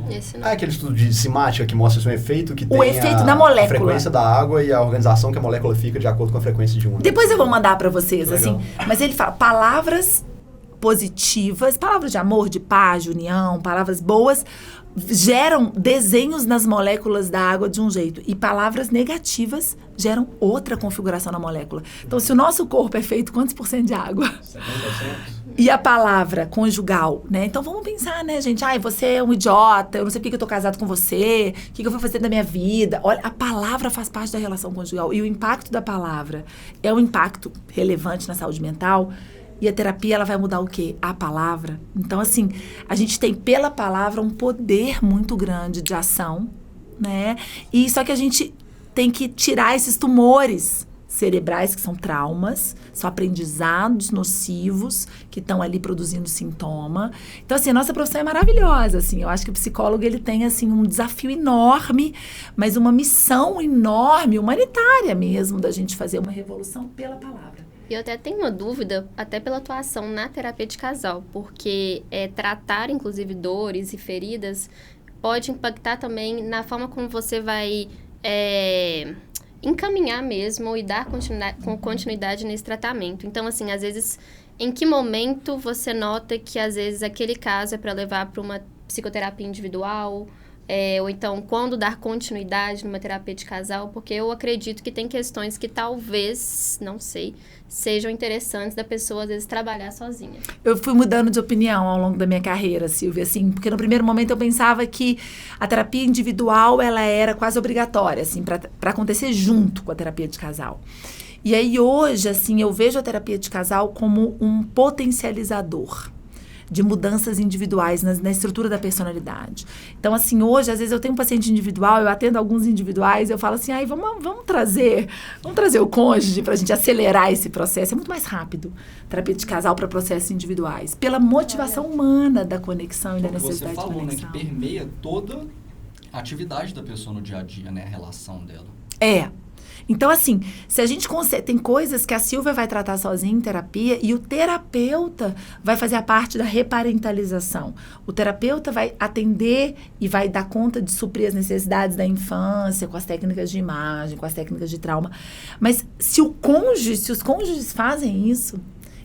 Esse não. É aquele estudo de cimática que mostra um efeito que tem da molécula. A frequência da água e a organização que a molécula fica de acordo com a frequência de uma. Depois eu vou mandar pra vocês, Legal. assim. Mas ele fala, palavras positivas, palavras de amor, de paz, de união, palavras boas, geram desenhos nas moléculas da água de um jeito. E palavras negativas geram outra configuração na molécula. Então, se o nosso corpo é feito quantos por cento de água? 70%. E a palavra conjugal, né? Então, vamos pensar, né, gente? Ai, você é um idiota, eu não sei por que eu tô casado com você, o que eu vou fazer da minha vida. Olha, a palavra faz parte da relação conjugal. E o impacto da palavra é um impacto relevante na saúde mental. E a terapia, ela vai mudar o quê? A palavra. Então, assim, a gente tem pela palavra um poder muito grande de ação, né? E só que a gente tem que tirar esses tumores cerebrais, que são traumas, são aprendizados nocivos, que estão ali produzindo sintoma. Então, assim, a nossa profissão é maravilhosa, assim. Eu acho que o psicólogo, ele tem, assim, um desafio enorme, mas uma missão enorme, humanitária mesmo, da gente fazer uma revolução pela palavra. E eu até tenho uma dúvida, até pela atuação na terapia de casal, porque tratar, inclusive, dores e feridas pode impactar também na forma como você vai encaminhar mesmo e dar continuidade nesse tratamento. Então, assim, às vezes, em que momento você nota que, às vezes, aquele caso é para levar para uma psicoterapia individual, ou então, quando dar continuidade numa terapia de casal, porque eu acredito que tem questões que talvez, não sei, sejam interessantes da pessoa, às vezes, trabalhar sozinha. Eu fui mudando de opinião ao longo da minha carreira, Silvia, assim, porque no primeiro momento eu pensava que a terapia individual, ela era quase obrigatória, assim, para acontecer junto com a terapia de casal. E aí, hoje, assim, eu vejo a terapia de casal como um potencializador de mudanças individuais na estrutura da personalidade. Então, assim, hoje, às vezes eu tenho um paciente individual, eu atendo alguns individuais, eu falo assim, vamos trazer o cônjuge pra gente acelerar esse processo. É muito mais rápido, terapia de casal para processos individuais, pela motivação humana da conexão e da necessidade de conexão. Você falou, né, que permeia toda a atividade da pessoa no dia a dia, né, a relação dela. Então, assim, se a gente consegue... Tem coisas que a Silvia vai tratar sozinha em terapia e o terapeuta vai fazer a parte da reparentalização. O terapeuta vai atender e vai dar conta de suprir as necessidades da infância com as técnicas de imagem, com as técnicas de trauma. Mas se os cônjuges fazem isso,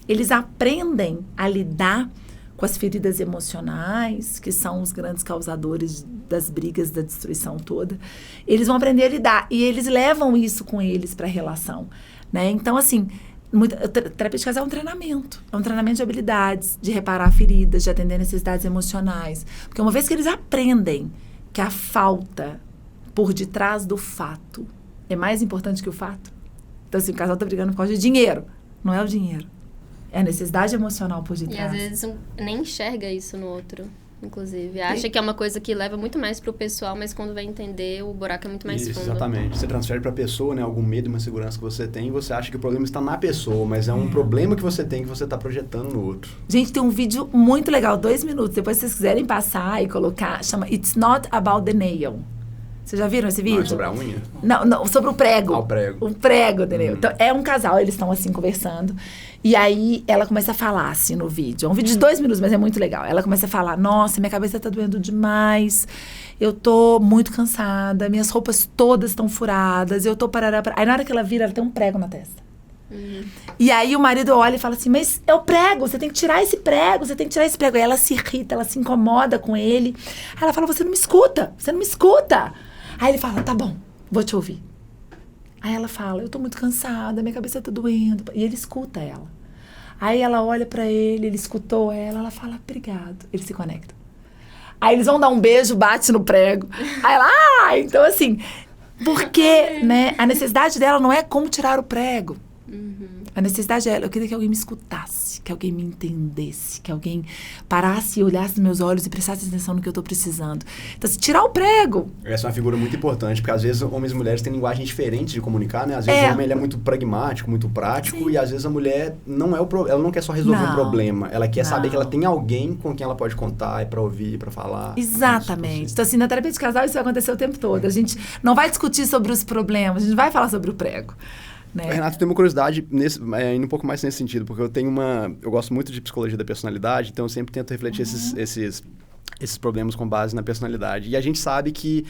eles aprendem a lidar com as feridas emocionais, que são os grandes causadores das brigas, da destruição toda. Eles vão aprender a lidar. E eles levam isso com eles para a relação, né? Então, assim, terapia de casal é um treinamento. É um treinamento de habilidades, de reparar feridas, de atender necessidades emocionais. Porque uma vez que eles aprendem que a falta por detrás do fato é mais importante que o fato. Então, assim, o casal está brigando por causa de dinheiro. Não é o dinheiro. É a necessidade emocional por detrás. E às vezes nem enxerga isso no outro, inclusive. Acha que é uma coisa que leva muito mais pro pessoal, mas quando vai entender, o buraco é muito mais fundo. Exatamente. Você transfere pra pessoa, né, algum medo, uma insegurança que você tem, e você acha que o problema está na pessoa, mas é um problema que você tem que você tá projetando no outro. Gente, tem um vídeo muito legal, 2 minutos. Depois, se vocês quiserem passar e colocar, chama It's Not About the Nail. Vocês já viram esse vídeo? Não, é sobre a unha? Não, sobre o prego. O prego. O prego, entendeu? Então, é um casal, eles estão assim, conversando. E aí, ela começa a falar, assim, no vídeo. É um vídeo de 2 minutos, mas é muito legal. Ela começa a falar, nossa, minha cabeça tá doendo demais. Eu tô muito cansada. Minhas roupas todas estão furadas. Eu tô parará. Aí, na hora que ela vira, ela tem um prego na testa. E aí, o marido olha e fala assim, mas é o prego, você tem que tirar esse prego, você tem que tirar esse prego. Aí, ela se irrita, ela se incomoda com ele. Aí, ela fala, você não me escuta. Aí ele fala, tá bom, vou te ouvir. Aí ela fala, eu tô muito cansada, minha cabeça tá doendo. E ele escuta ela. Aí ela olha pra ele, ele escutou ela fala, obrigado. Eles se conectam. Aí eles vão dar um beijo, bate no prego. Aí ela, então assim, porque, né, a necessidade dela não é como tirar o prego. A necessidade é, eu queria que alguém me escutasse, que alguém me entendesse, que alguém parasse e olhasse nos meus olhos e prestasse atenção no que eu tô precisando. Então, se tirar o prego... Essa é uma figura muito importante, porque às vezes homens e mulheres têm linguagens diferentes de comunicar, né? Às vezes o homem ele é muito pragmático, muito prático, sim, e às vezes a mulher não é ela não quer só resolver um problema, ela quer saber que ela tem alguém com quem ela pode contar, pra ouvir, pra falar. Exatamente. Então, assim, na terapia de casal isso vai acontecer o tempo todo. A gente não vai discutir sobre os problemas, a gente vai falar sobre o prego. Né? Renato, eu tenho uma curiosidade, indo um pouco mais nesse sentido, porque eu gosto muito de psicologia da personalidade, então eu sempre tento refletir esses esses problemas com base na personalidade. E a gente sabe que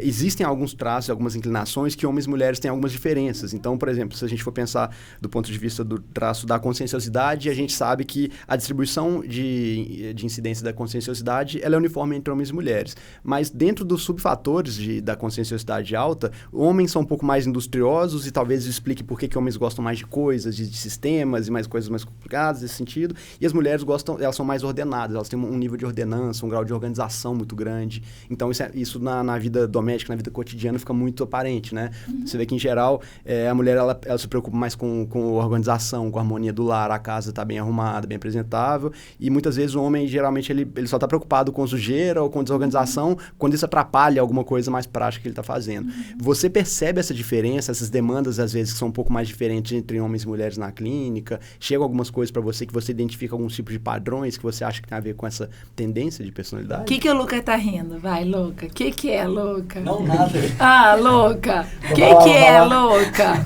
existem alguns traços, algumas inclinações que homens e mulheres têm algumas diferenças. Então, por exemplo, se a gente for pensar do ponto de vista do traço da conscienciosidade, a gente sabe que a distribuição de incidência da conscienciosidade ela é uniforme entre homens e mulheres. Mas dentro dos subfatores da conscienciosidade alta, homens são um pouco mais industriosos e talvez isso explique por que homens gostam mais de coisas, de sistemas e mais coisas mais complicadas nesse sentido. E as mulheres elas são mais ordenadas, elas têm um nível de ordenança, um grau de organização muito grande. Então, isso na vida doméstica, na vida cotidiana, fica muito aparente, né? Você vê que, em geral, a mulher ela se preocupa mais com a organização, com a harmonia do lar, a casa tá bem arrumada, bem apresentável, e muitas vezes o homem, geralmente, ele só tá preocupado com sujeira ou com desorganização quando isso atrapalha alguma coisa mais prática que ele tá fazendo. Você percebe essa diferença, essas demandas, às vezes, que são um pouco mais diferentes entre homens e mulheres na clínica? Chegam algumas coisas para você que você identifica alguns tipos de padrões que você acha que tem a ver com essa tendência de personalidade? O que o Luca tá rindo? Vai, Luca. O que é, Luca? Não, nada. Ah, Luca. O que é, Luca?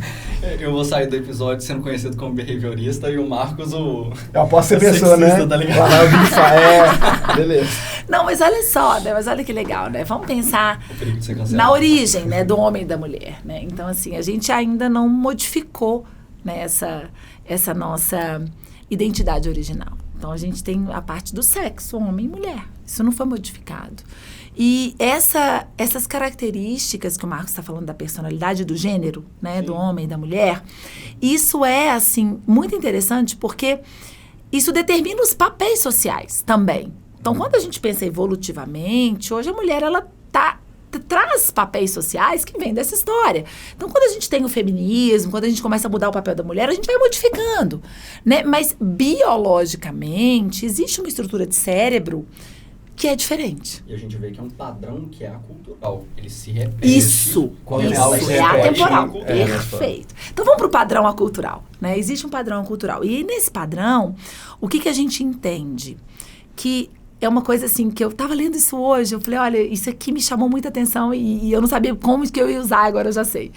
Eu vou sair do episódio sendo conhecido como behaviorista e o Marcos Eu posso ser pessoa, né? Tá ligado? Beleza. Não, mas olha só, né? Mas olha que legal, né? Vamos pensar na origem, né, do homem e da mulher, né? Então, assim, a gente ainda não modificou, né, essa nossa identidade original. Então, a gente tem a parte do sexo, homem e mulher. Isso não foi modificado. E essas características que o Marcos está falando da personalidade, do gênero, né, do homem e da mulher, isso é, assim, muito interessante porque isso determina os papéis sociais também. Então, quando a gente pensa evolutivamente, hoje a mulher, ela traz papéis sociais que vêm dessa história. Então, quando a gente tem o feminismo, quando a gente começa a mudar o papel da mulher, a gente vai modificando, né? Mas, biologicamente, existe uma estrutura de cérebro que é diferente. E a gente vê que é um padrão que é acultural. Ele se repete. Isso é atemporal. Perfeito. Então, vamos para o padrão acultural, né? Existe um padrão acultural. E nesse padrão, o que a gente entende? Que é uma coisa assim, que eu estava lendo isso hoje, eu falei, olha, isso aqui me chamou muita atenção e eu não sabia como que eu ia usar, agora eu já sei.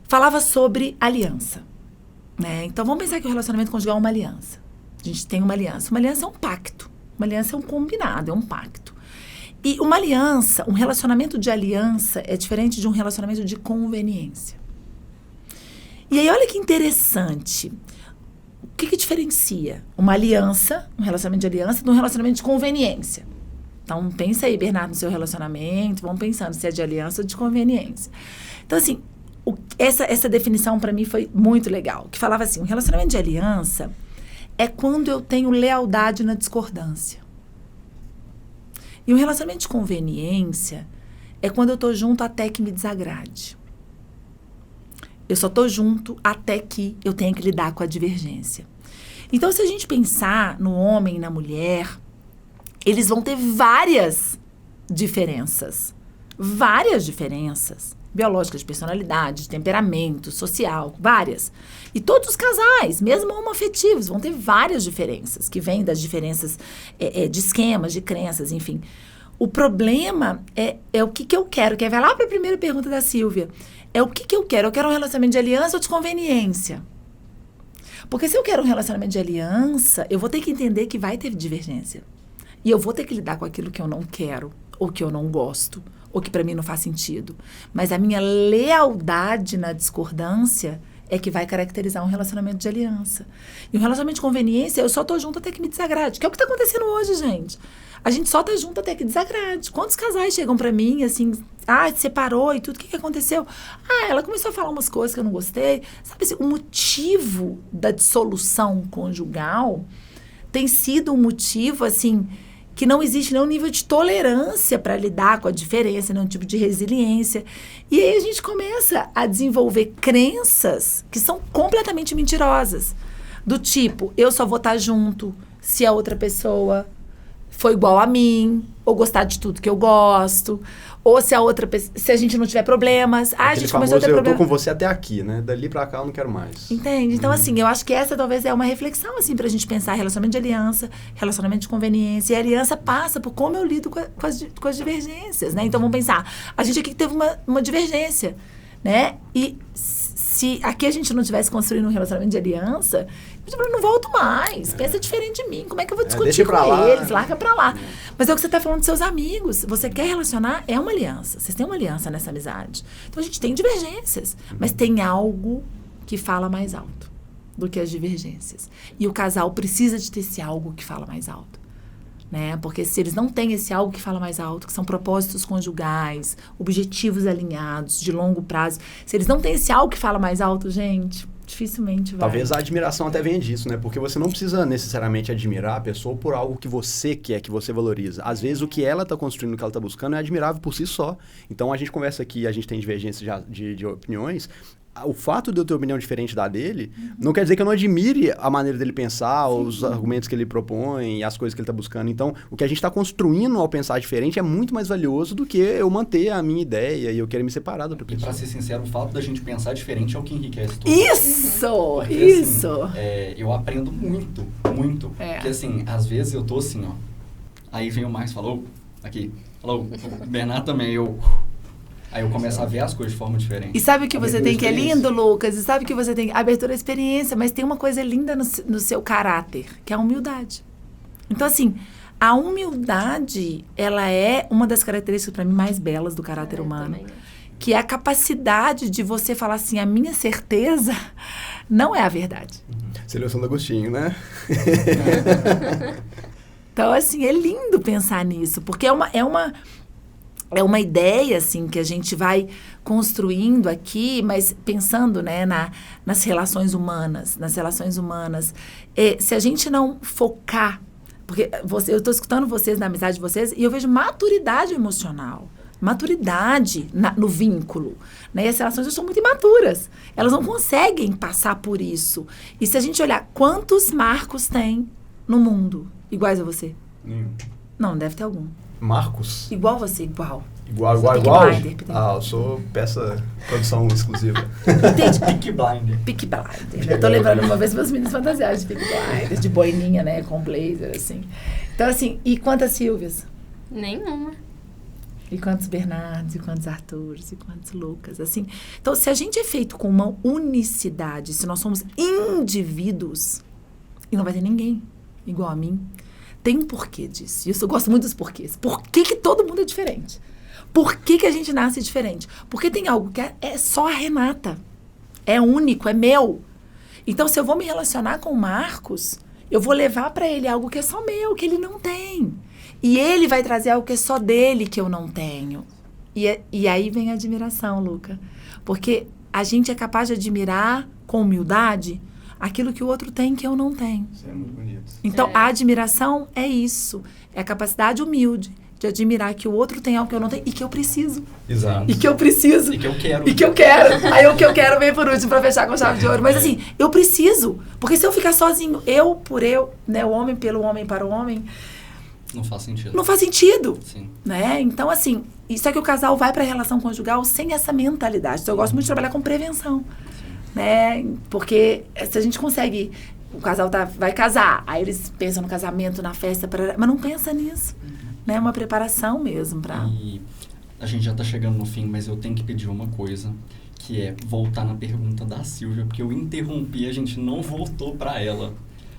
Falava sobre aliança, né? Então, vamos pensar que o relacionamento conjugal é uma aliança. A gente tem uma aliança. Uma aliança é um pacto. Uma aliança é um combinado, é um pacto. E uma aliança, um relacionamento de aliança é diferente de um relacionamento de conveniência. E aí, olha que interessante. O que diferencia uma aliança, um relacionamento de aliança, de um relacionamento de conveniência? Então, pensa aí, Bernardo, no seu relacionamento, vamos pensando se é de aliança ou de conveniência. Então, assim, essa definição para mim foi muito legal, que falava assim, um relacionamento de aliança é quando eu tenho lealdade na discordância. E um relacionamento de conveniência é quando eu tô junto até que me desagrade. Eu só tô junto até que eu tenha que lidar com a divergência. Então, se a gente pensar no homem e na mulher, eles vão ter várias diferenças. Várias diferenças. Biológicas, de personalidade, de temperamento, social, várias. E todos os casais, mesmo homoafetivos, vão ter várias diferenças, que vêm das diferenças de esquemas, de crenças, enfim. O problema é o que eu quero, que vai lá para a primeira pergunta da Silvia. É o que eu quero? Eu quero um relacionamento de aliança ou de conveniência? Porque se eu quero um relacionamento de aliança, eu vou ter que entender que vai ter divergência. E eu vou ter que lidar com aquilo que eu não quero, ou que eu não gosto, ou que para mim não faz sentido. Mas a minha lealdade na discordância é que vai caracterizar um relacionamento de aliança. E um relacionamento de conveniência, eu só tô junto até que me desagrade. Que é o que tá acontecendo hoje, gente. A gente só tá junto até que desagrade. Quantos casais chegam pra mim, assim, separou e tudo, o que aconteceu? Ela começou a falar umas coisas que eu não gostei. Sabe assim, o motivo da dissolução conjugal tem sido um motivo, assim, que não existe nenhum nível de tolerância para lidar com a diferença, nenhum tipo de resiliência. E aí a gente começa a desenvolver crenças que são completamente mentirosas. Do tipo, eu só vou estar junto se a outra pessoa for igual a mim, ou gostar de tudo que eu gosto, ou se a gente não tiver problemas. A gente começou a ter problemas. Eu tô com você até aqui, né? Dali pra cá eu não quero mais. Entende? Então, assim, eu acho que essa talvez é uma reflexão, assim, pra gente pensar relacionamento de aliança, relacionamento de conveniência. E a aliança passa por como eu lido com as divergências, né? Então, vamos pensar. A gente aqui teve uma divergência, né? E se aqui a gente não tivesse construído um relacionamento de aliança, Eu falo, não volto mais, pensa diferente de mim, como é que eu vou discutir deixa com pra lá. eles? Larga pra lá. Mas é o que você tá falando dos seus amigos. Você quer relacionar, é uma aliança. Vocês têm uma aliança nessa amizade. Então a gente tem divergências, mas tem algo que fala mais alto do que as divergências. E o casal precisa de ter esse algo que fala mais alto. Né? Porque se eles não têm esse algo que fala mais alto, que são propósitos conjugais, objetivos alinhados, de longo prazo, se eles não têm esse algo que fala mais alto, gente, dificilmente vai. Talvez a admiração até venha disso, né? Porque você não precisa necessariamente admirar a pessoa por algo que você quer, que você valoriza. Às vezes o que ela está construindo, o que ela está buscando é admirável por si só. Então a gente conversa aqui, a gente tem divergência de opiniões. O fato de eu ter opinião diferente da dele não quer dizer que eu não admire a maneira dele pensar, os argumentos que ele propõe, as coisas que ele está buscando. Então, o que a gente está construindo ao pensar diferente é muito mais valioso do que eu manter a minha ideia e eu querer me separar da outra pessoa. E para ser sincero, o fato da gente pensar diferente é o que enriquece tudo. Isso! Porque, Isso! Assim, eu aprendo muito. Porque, assim, às vezes eu tô assim, ó. Aí vem o Marcos e falou, aqui. Falou, o Bernardo também, Aí eu começo a ver as coisas de forma diferente. E sabe o que você tem que é lindo, Lucas? E sabe o que você tem? Abertura à experiência, mas tem uma coisa linda no seu caráter, que é a humildade. Então, assim, a humildade, ela é uma das características, para mim, mais belas do caráter humano. Também. Que é a capacidade de você falar assim, a minha certeza não é a verdade. Seleção do Agostinho, né? Então, assim, é lindo pensar nisso, porque é uma ideia, assim, que a gente vai construindo aqui, mas pensando, né, nas relações humanas. Se a gente não focar, porque eu estou escutando vocês, na amizade de vocês, e eu vejo maturidade emocional, maturidade no vínculo. Né? E as relações são muito imaturas. Elas não conseguem passar por isso. E se a gente olhar, quantos Marcos tem no mundo iguais a você? Nenhum. Não, deve ter algum. Marcos? Igual você, igual. Igual? Eu sou peça produção exclusiva. Entendi. Peaky Blinder. Eu tô lembrando uma vez meus meninos fantasiados de Peaky Blinders, de boininha, né, com blazer, assim. Então, assim, e quantas Silvias? Nenhuma. E quantos Bernardos, e quantos Arturos, e quantos Lucas, assim. Então, se a gente é feito com uma unicidade, se nós somos indivíduos, e não vai ter ninguém igual a mim, tem um porquê disso. E eu gosto muito dos porquês. Por que todo mundo é diferente? Por que a gente nasce diferente? Porque tem algo que é só a Renata. É único, é meu. Então, se eu vou me relacionar com o Marcos, eu vou levar para ele algo que é só meu, que ele não tem. E ele vai trazer algo que é só dele, que eu não tenho. E aí vem a admiração, Luca. Porque a gente é capaz de admirar com humildade aquilo que o outro tem que eu não tenho. Isso é muito bonito. Então, a admiração é isso. É a capacidade humilde de admirar que o outro tem algo que eu não tenho e que eu preciso. Exato. E que eu preciso. E que eu quero. E que eu quero. Aí o que eu quero vem por último pra fechar com chave de ouro. Mas assim, eu preciso. Porque se eu ficar sozinho, eu por eu, né, o homem pelo homem para o homem, não faz sentido. Não faz sentido. Sim. Né? Então, assim, isso é que o casal vai pra relação conjugal sem essa mentalidade. Então, eu gosto muito de trabalhar com prevenção. Né? Porque se a gente consegue, o casal vai casar, aí eles pensam no casamento, na festa, mas não pensa nisso. Né? É uma preparação mesmo pra... E a gente já tá chegando no fim, mas eu tenho que pedir uma coisa, que é voltar na pergunta da Silvia, porque eu interrompi, a gente não voltou pra ela.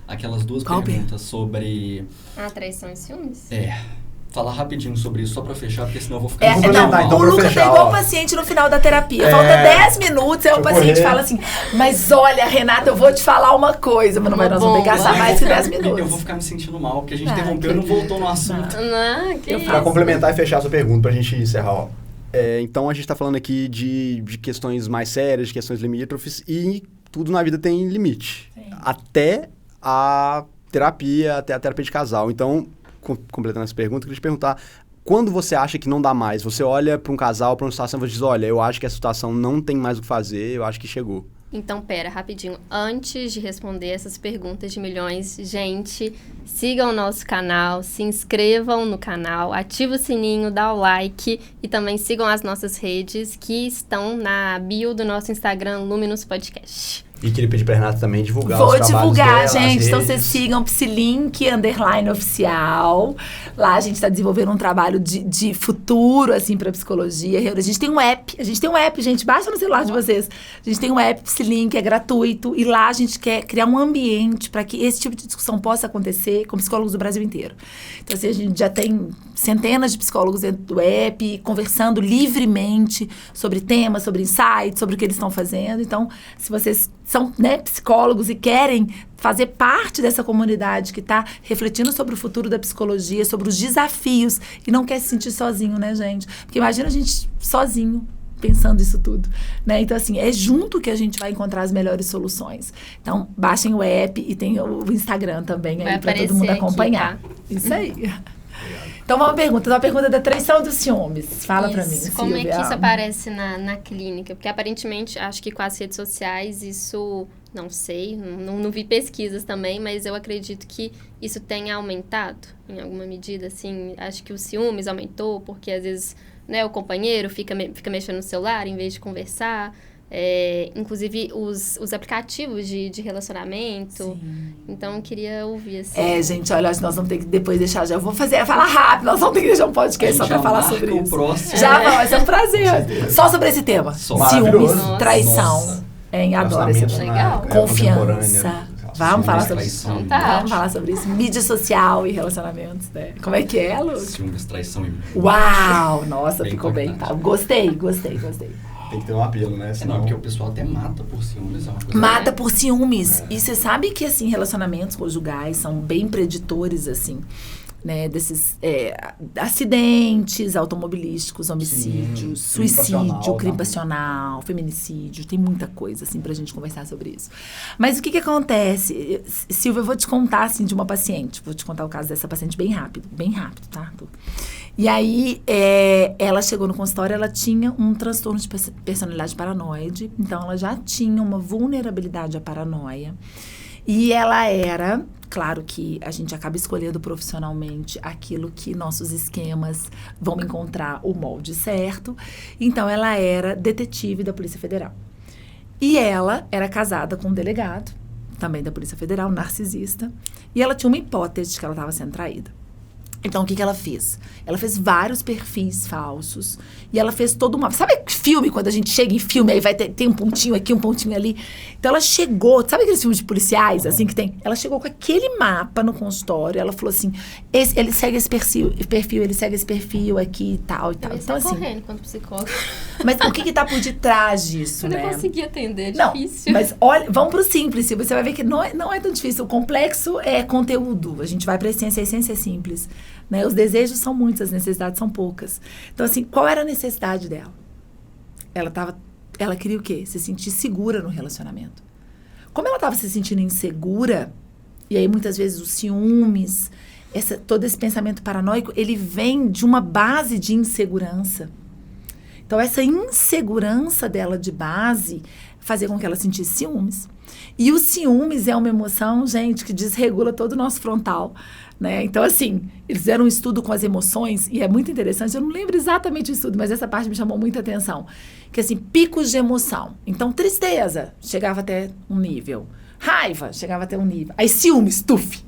Aquelas duas perguntas sobre... traição e ciúmes? Falar rapidinho sobre isso, só pra fechar, porque senão eu vou ficar... Então, o Lucas é igual o paciente no final da terapia. Falta 10 minutos, aí o paciente fala assim, mas olha, Renata, eu vou te falar uma coisa, mas nós vamos gastar mais que 10 minutos. Eu vou ficar me sentindo mal, porque a gente interrompeu e não voltou no assunto. Pra complementar e fechar a sua pergunta, pra gente encerrar, ó. Então, a gente tá falando aqui de questões mais sérias, de questões limítrofes, e tudo na vida tem limite. Sim. Até a terapia, até a terapia de casal. Então... completando essa pergunta, eu queria te perguntar, quando você acha que não dá mais? Você olha para um casal, para uma situação e você diz, olha, eu acho que essa situação não tem mais o que fazer, eu acho que chegou. Então, pera, rapidinho. Antes de responder essas perguntas de milhões, gente, sigam o nosso canal, se inscrevam no canal, ativem o sininho, dá o like e também sigam as nossas redes que estão na bio do nosso Instagram, Luminous Podcast. E queria pedir pra Renata também divulgar os Vou trabalhos divulgar, dela, gente. as Então, redes. vocês sigam Psilink_oficial. Lá a gente está desenvolvendo um trabalho de futuro, assim, pra psicologia. A gente tem um app. Gente. Baixa no celular de vocês. A gente tem um app Psilink, é gratuito. E lá a gente quer criar um ambiente para que esse tipo de discussão possa acontecer com psicólogos do Brasil inteiro. Então, assim, a gente já tem centenas de psicólogos dentro do app, conversando livremente sobre temas, sobre insights, sobre o que eles estão fazendo. Então, se vocês são, né, psicólogos e querem fazer parte dessa comunidade que está refletindo sobre o futuro da psicologia, sobre os desafios, e não quer se sentir sozinho, né, gente? Porque imagina a gente sozinho pensando isso tudo, né? Então, assim, é junto que a gente vai encontrar as melhores soluções. Então, baixem o app e tem o Instagram também aí para todo mundo acompanhar. Aqui, tá? Isso aí. Então, uma pergunta da traição dos ciúmes. Fala pra mim, Silvia. Como é que isso aparece na clínica? Porque, aparentemente, acho que com as redes sociais, isso... Não sei, não vi pesquisas também, mas eu acredito que isso tenha aumentado em alguma medida, assim. Acho que o ciúmes aumentou, porque, às vezes, né, o companheiro fica mexendo no celular em vez de conversar. Inclusive os aplicativos de relacionamento. Sim. Então, eu queria ouvir assim. Gente, olha, nós vamos ter que depois deixar, já vou falar rápido, nós vamos ter que deixar um podcast só pra falar sobre isso. Próximo. Vai ser um prazer. Só sobre esse tema. Ciúmes, traição. Nossa. Adoro esse tema. Legal. Confiança. Vamos falar sobre isso. Vamos falar sobre isso. Mídia social e relacionamentos, né? Como é que é, Lu? Ciúmes, traição e... Uau! Nossa, ficou bem. Tá. Gostei. Tem que ter um apelo, né? Senão... Não, porque o pessoal até mata por ciúmes. É uma coisa mata por ciúmes. E você sabe que, assim, relacionamentos conjugais são bem preditores, assim, né? Desses acidentes automobilísticos, homicídios, suicídio, crime passional, feminicídio. Tem muita coisa, assim, pra gente conversar sobre isso. Mas o que acontece? Silvia, eu vou te contar, assim, de uma paciente. Vou te contar o caso dessa paciente bem rápido, tá? E aí, ela chegou no consultório, ela tinha um transtorno de personalidade paranoide. Então, ela já tinha uma vulnerabilidade à paranoia. E ela era... Claro que a gente acaba escolhendo profissionalmente aquilo que nossos esquemas vão encontrar o molde certo. Então, ela era detetive da Polícia Federal. E ela era casada com um delegado, também da Polícia Federal, narcisista. E ela tinha uma hipótese de que ela estava sendo traída. Então, o que ela fez? Ela fez vários perfis falsos. E ela fez toda uma... Sabe filme, quando a gente chega em filme, aí vai ter um pontinho aqui, um pontinho ali? Então, ela chegou... Sabe aqueles filmes de policiais, assim, que tem? Ela chegou com aquele mapa no consultório. Ela falou assim, ele segue esse perfil, ele segue esse perfil aqui e tal, e tal. Então, assim... correndo enquanto psicólogo. Mas o que tá por detrás disso, eu né? Eu não consegui atender, é difícil. Não, mas olha, vamos pro simples, você vai ver que não é tão difícil. O complexo é conteúdo. A gente vai pra essência, a essência é simples. Né? Os desejos são muitos, as necessidades são poucas. Então, assim, qual era a necessidade dela? Ela queria o quê? Se sentir segura no relacionamento. Como ela estava se sentindo insegura, e aí muitas vezes os ciúmes, todo esse pensamento paranoico, ele vem de uma base de insegurança. Então, essa insegurança dela de base fazia com que ela sentisse ciúmes. E o ciúmes é uma emoção, gente, que desregula todo o nosso frontal, né? Então, assim, eles fizeram um estudo com as emoções, e é muito interessante, eu não lembro exatamente o estudo, mas essa parte me chamou muita atenção. Que, assim, picos de emoção. Então, tristeza chegava até um nível. Raiva chegava até um nível. Aí, ciúmes, tuf.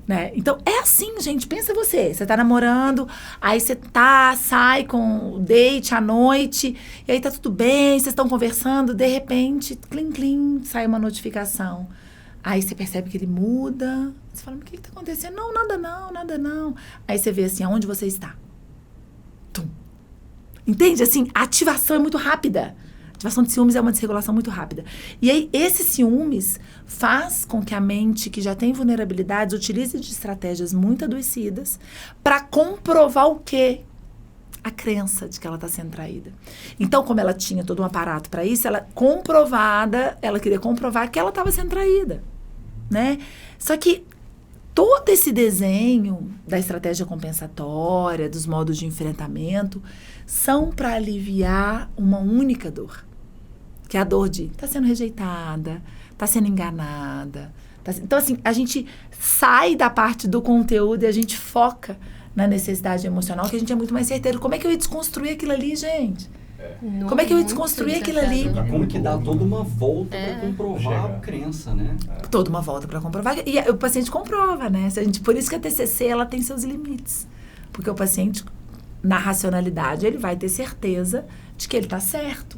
Né? Então, é assim, gente, pensa você tá namorando, aí você sai com o date à noite, e aí tá tudo bem, vocês estão conversando, de repente, clim, clim, sai uma notificação. Aí você percebe que ele muda, você fala, mas o que tá acontecendo? Não, nada não. Aí você vê assim, aonde você está? Tum. Entende? Assim, a ativação é muito rápida. A ativação de ciúmes é uma desregulação muito rápida. E aí, esse ciúmes faz com que a mente, que já tem vulnerabilidades, utilize de estratégias muito adoecidas para comprovar o quê? A crença de que ela está sendo traída. Então, como ela tinha todo um aparato para isso, ela queria comprovar que ela estava sendo traída, né? Só que todo esse desenho da estratégia compensatória, dos modos de enfrentamento, são para aliviar uma única dor. Que é a dor de tá sendo rejeitada, tá sendo enganada. Então, assim, a gente sai da parte do conteúdo e a gente foca na necessidade emocional, que a gente é muito mais certeiro. Como é que eu ia desconstruir aquilo ali, gente? Como é que eu ia desconstruir aquilo ali? Como que dá toda uma volta para comprovar a crença, né? Toda uma volta para comprovar. E o paciente comprova, né? Por isso que a TCC, ela tem seus limites. Porque o paciente, na racionalidade, ele vai ter certeza de que ele está certo.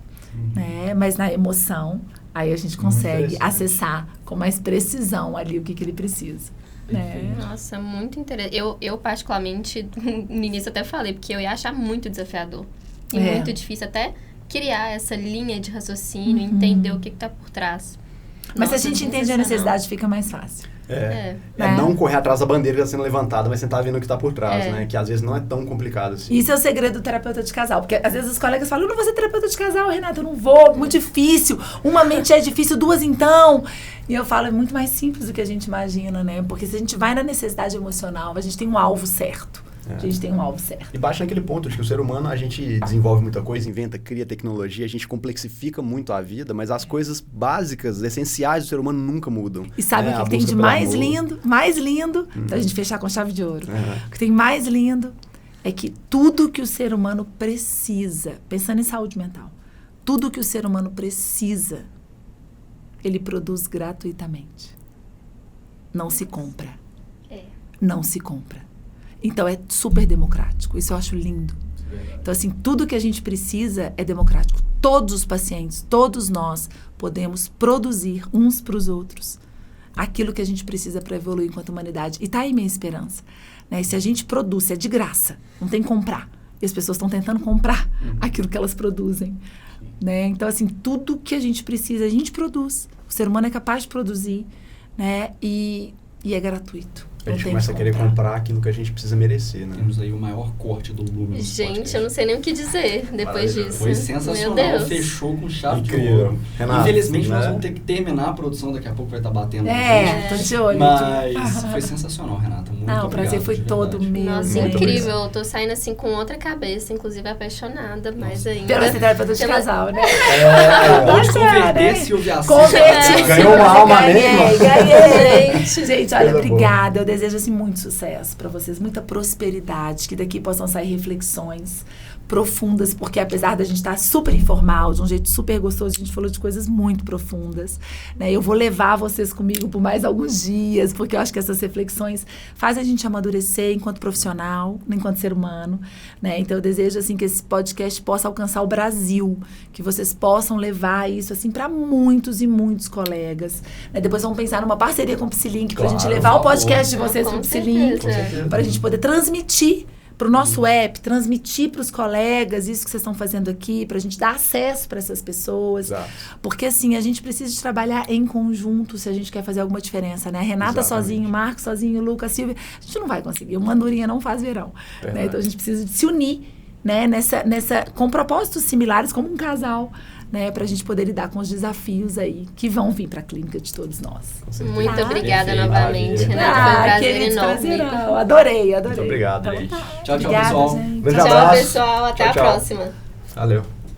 Né? Mas na emoção, aí a gente consegue acessar com mais precisão ali o que ele precisa. Né? Nossa, muito interessante. Eu particularmente, no início até falei, porque eu ia achar muito desafiador. E muito difícil até criar essa linha de raciocínio, entender o que está por trás. Mas se a gente entende a necessidade, fica mais fácil. Não correr atrás da bandeira que está sendo levantada, mas tentar vendo o que está por trás, né? Que às vezes não é tão complicado assim. Isso é o segredo do terapeuta de casal. Porque às vezes os colegas falam, eu não vou ser terapeuta de casal, Renata, eu não vou, muito difícil. Uma mente é difícil, duas então. E eu falo, é muito mais simples do que a gente imagina, né? Porque se a gente vai na necessidade emocional, a gente tem um alvo certo. A gente tem um alvo certo. E baixa naquele ponto de que o ser humano, a gente desenvolve muita coisa, inventa, cria tecnologia, a gente complexifica muito a vida, mas as coisas básicas, essenciais do ser humano nunca mudam. E sabe o que tem de mais lindo? Mais lindo, pra gente fechar com chave de ouro. O que tem mais lindo é que tudo que o ser humano precisa, pensando em saúde mental, tudo que o ser humano precisa, ele produz gratuitamente. Não se compra. Não se compra. Então, é super democrático. Isso eu acho lindo. Então, assim, tudo que a gente precisa é democrático. Todos os pacientes, todos nós, podemos produzir uns para os outros aquilo que a gente precisa para evoluir enquanto humanidade. E tá aí minha esperança. Né? Se a gente produz, é de graça. Não tem que comprar. E as pessoas estão tentando comprar aquilo que elas produzem. Né? Então, assim, tudo que a gente precisa, a gente produz. O ser humano é capaz de produzir, né? E é gratuito. A gente começa a querer comprar aquilo que a gente precisa merecer, né? Temos aí o maior corte do Lumen. Gente, eu não sei nem o que dizer depois disso. Foi sensacional. Meu Deus. Fechou com chave de Incrível. ouro. Renata, infelizmente, nós vamos ter que terminar a produção. Daqui a pouco vai estar batendo. Tô de olho. Mas foi sensacional, Renata. Muito obrigado. O prazer foi todo meu. Nossa, incrível. Eu tô saindo assim com outra cabeça, inclusive apaixonada, mais ainda. Pela terapeuta de casal, né? Pode converter se ouvir assim. Ganhou uma alma mesmo. Ganhei. Gente, olha, obrigada. Eu desejo assim muito sucesso para vocês, muita prosperidade, que daqui possam sair reflexões profundas, porque apesar da gente estar super informal, de um jeito super gostoso, a gente falou de coisas muito profundas, né? Eu vou levar vocês comigo por mais alguns dias, porque eu acho que essas reflexões fazem a gente amadurecer enquanto profissional, enquanto ser humano, né? Então eu desejo assim que esse podcast possa alcançar o Brasil, que vocês possam levar isso assim para muitos e muitos colegas, né? Depois vamos pensar numa parceria com o Psilink pra gente levar o podcast de vocês pro Psilink, pra gente poder transmitir para o nosso app, transmitir para os colegas isso que vocês estão fazendo aqui, para a gente dar acesso para essas pessoas. Exato. Porque, assim, a gente precisa de trabalhar em conjunto se a gente quer fazer alguma diferença, né? Renata sozinho, Marcos sozinho, Lucas, Silvia, a gente não vai conseguir. Uma andorinha não faz verão. Né? Então, a gente precisa de se unir, né? Com propósitos similares, como um casal, né, para a gente poder lidar com os desafios aí que vão vir para a clínica de todos nós. Muito obrigada novamente, Renata. Foi um prazer enorme. Adorei. Muito obrigado, gente. Tchau, pessoal. Gente. Tchau, pessoal. Até a próxima. Valeu.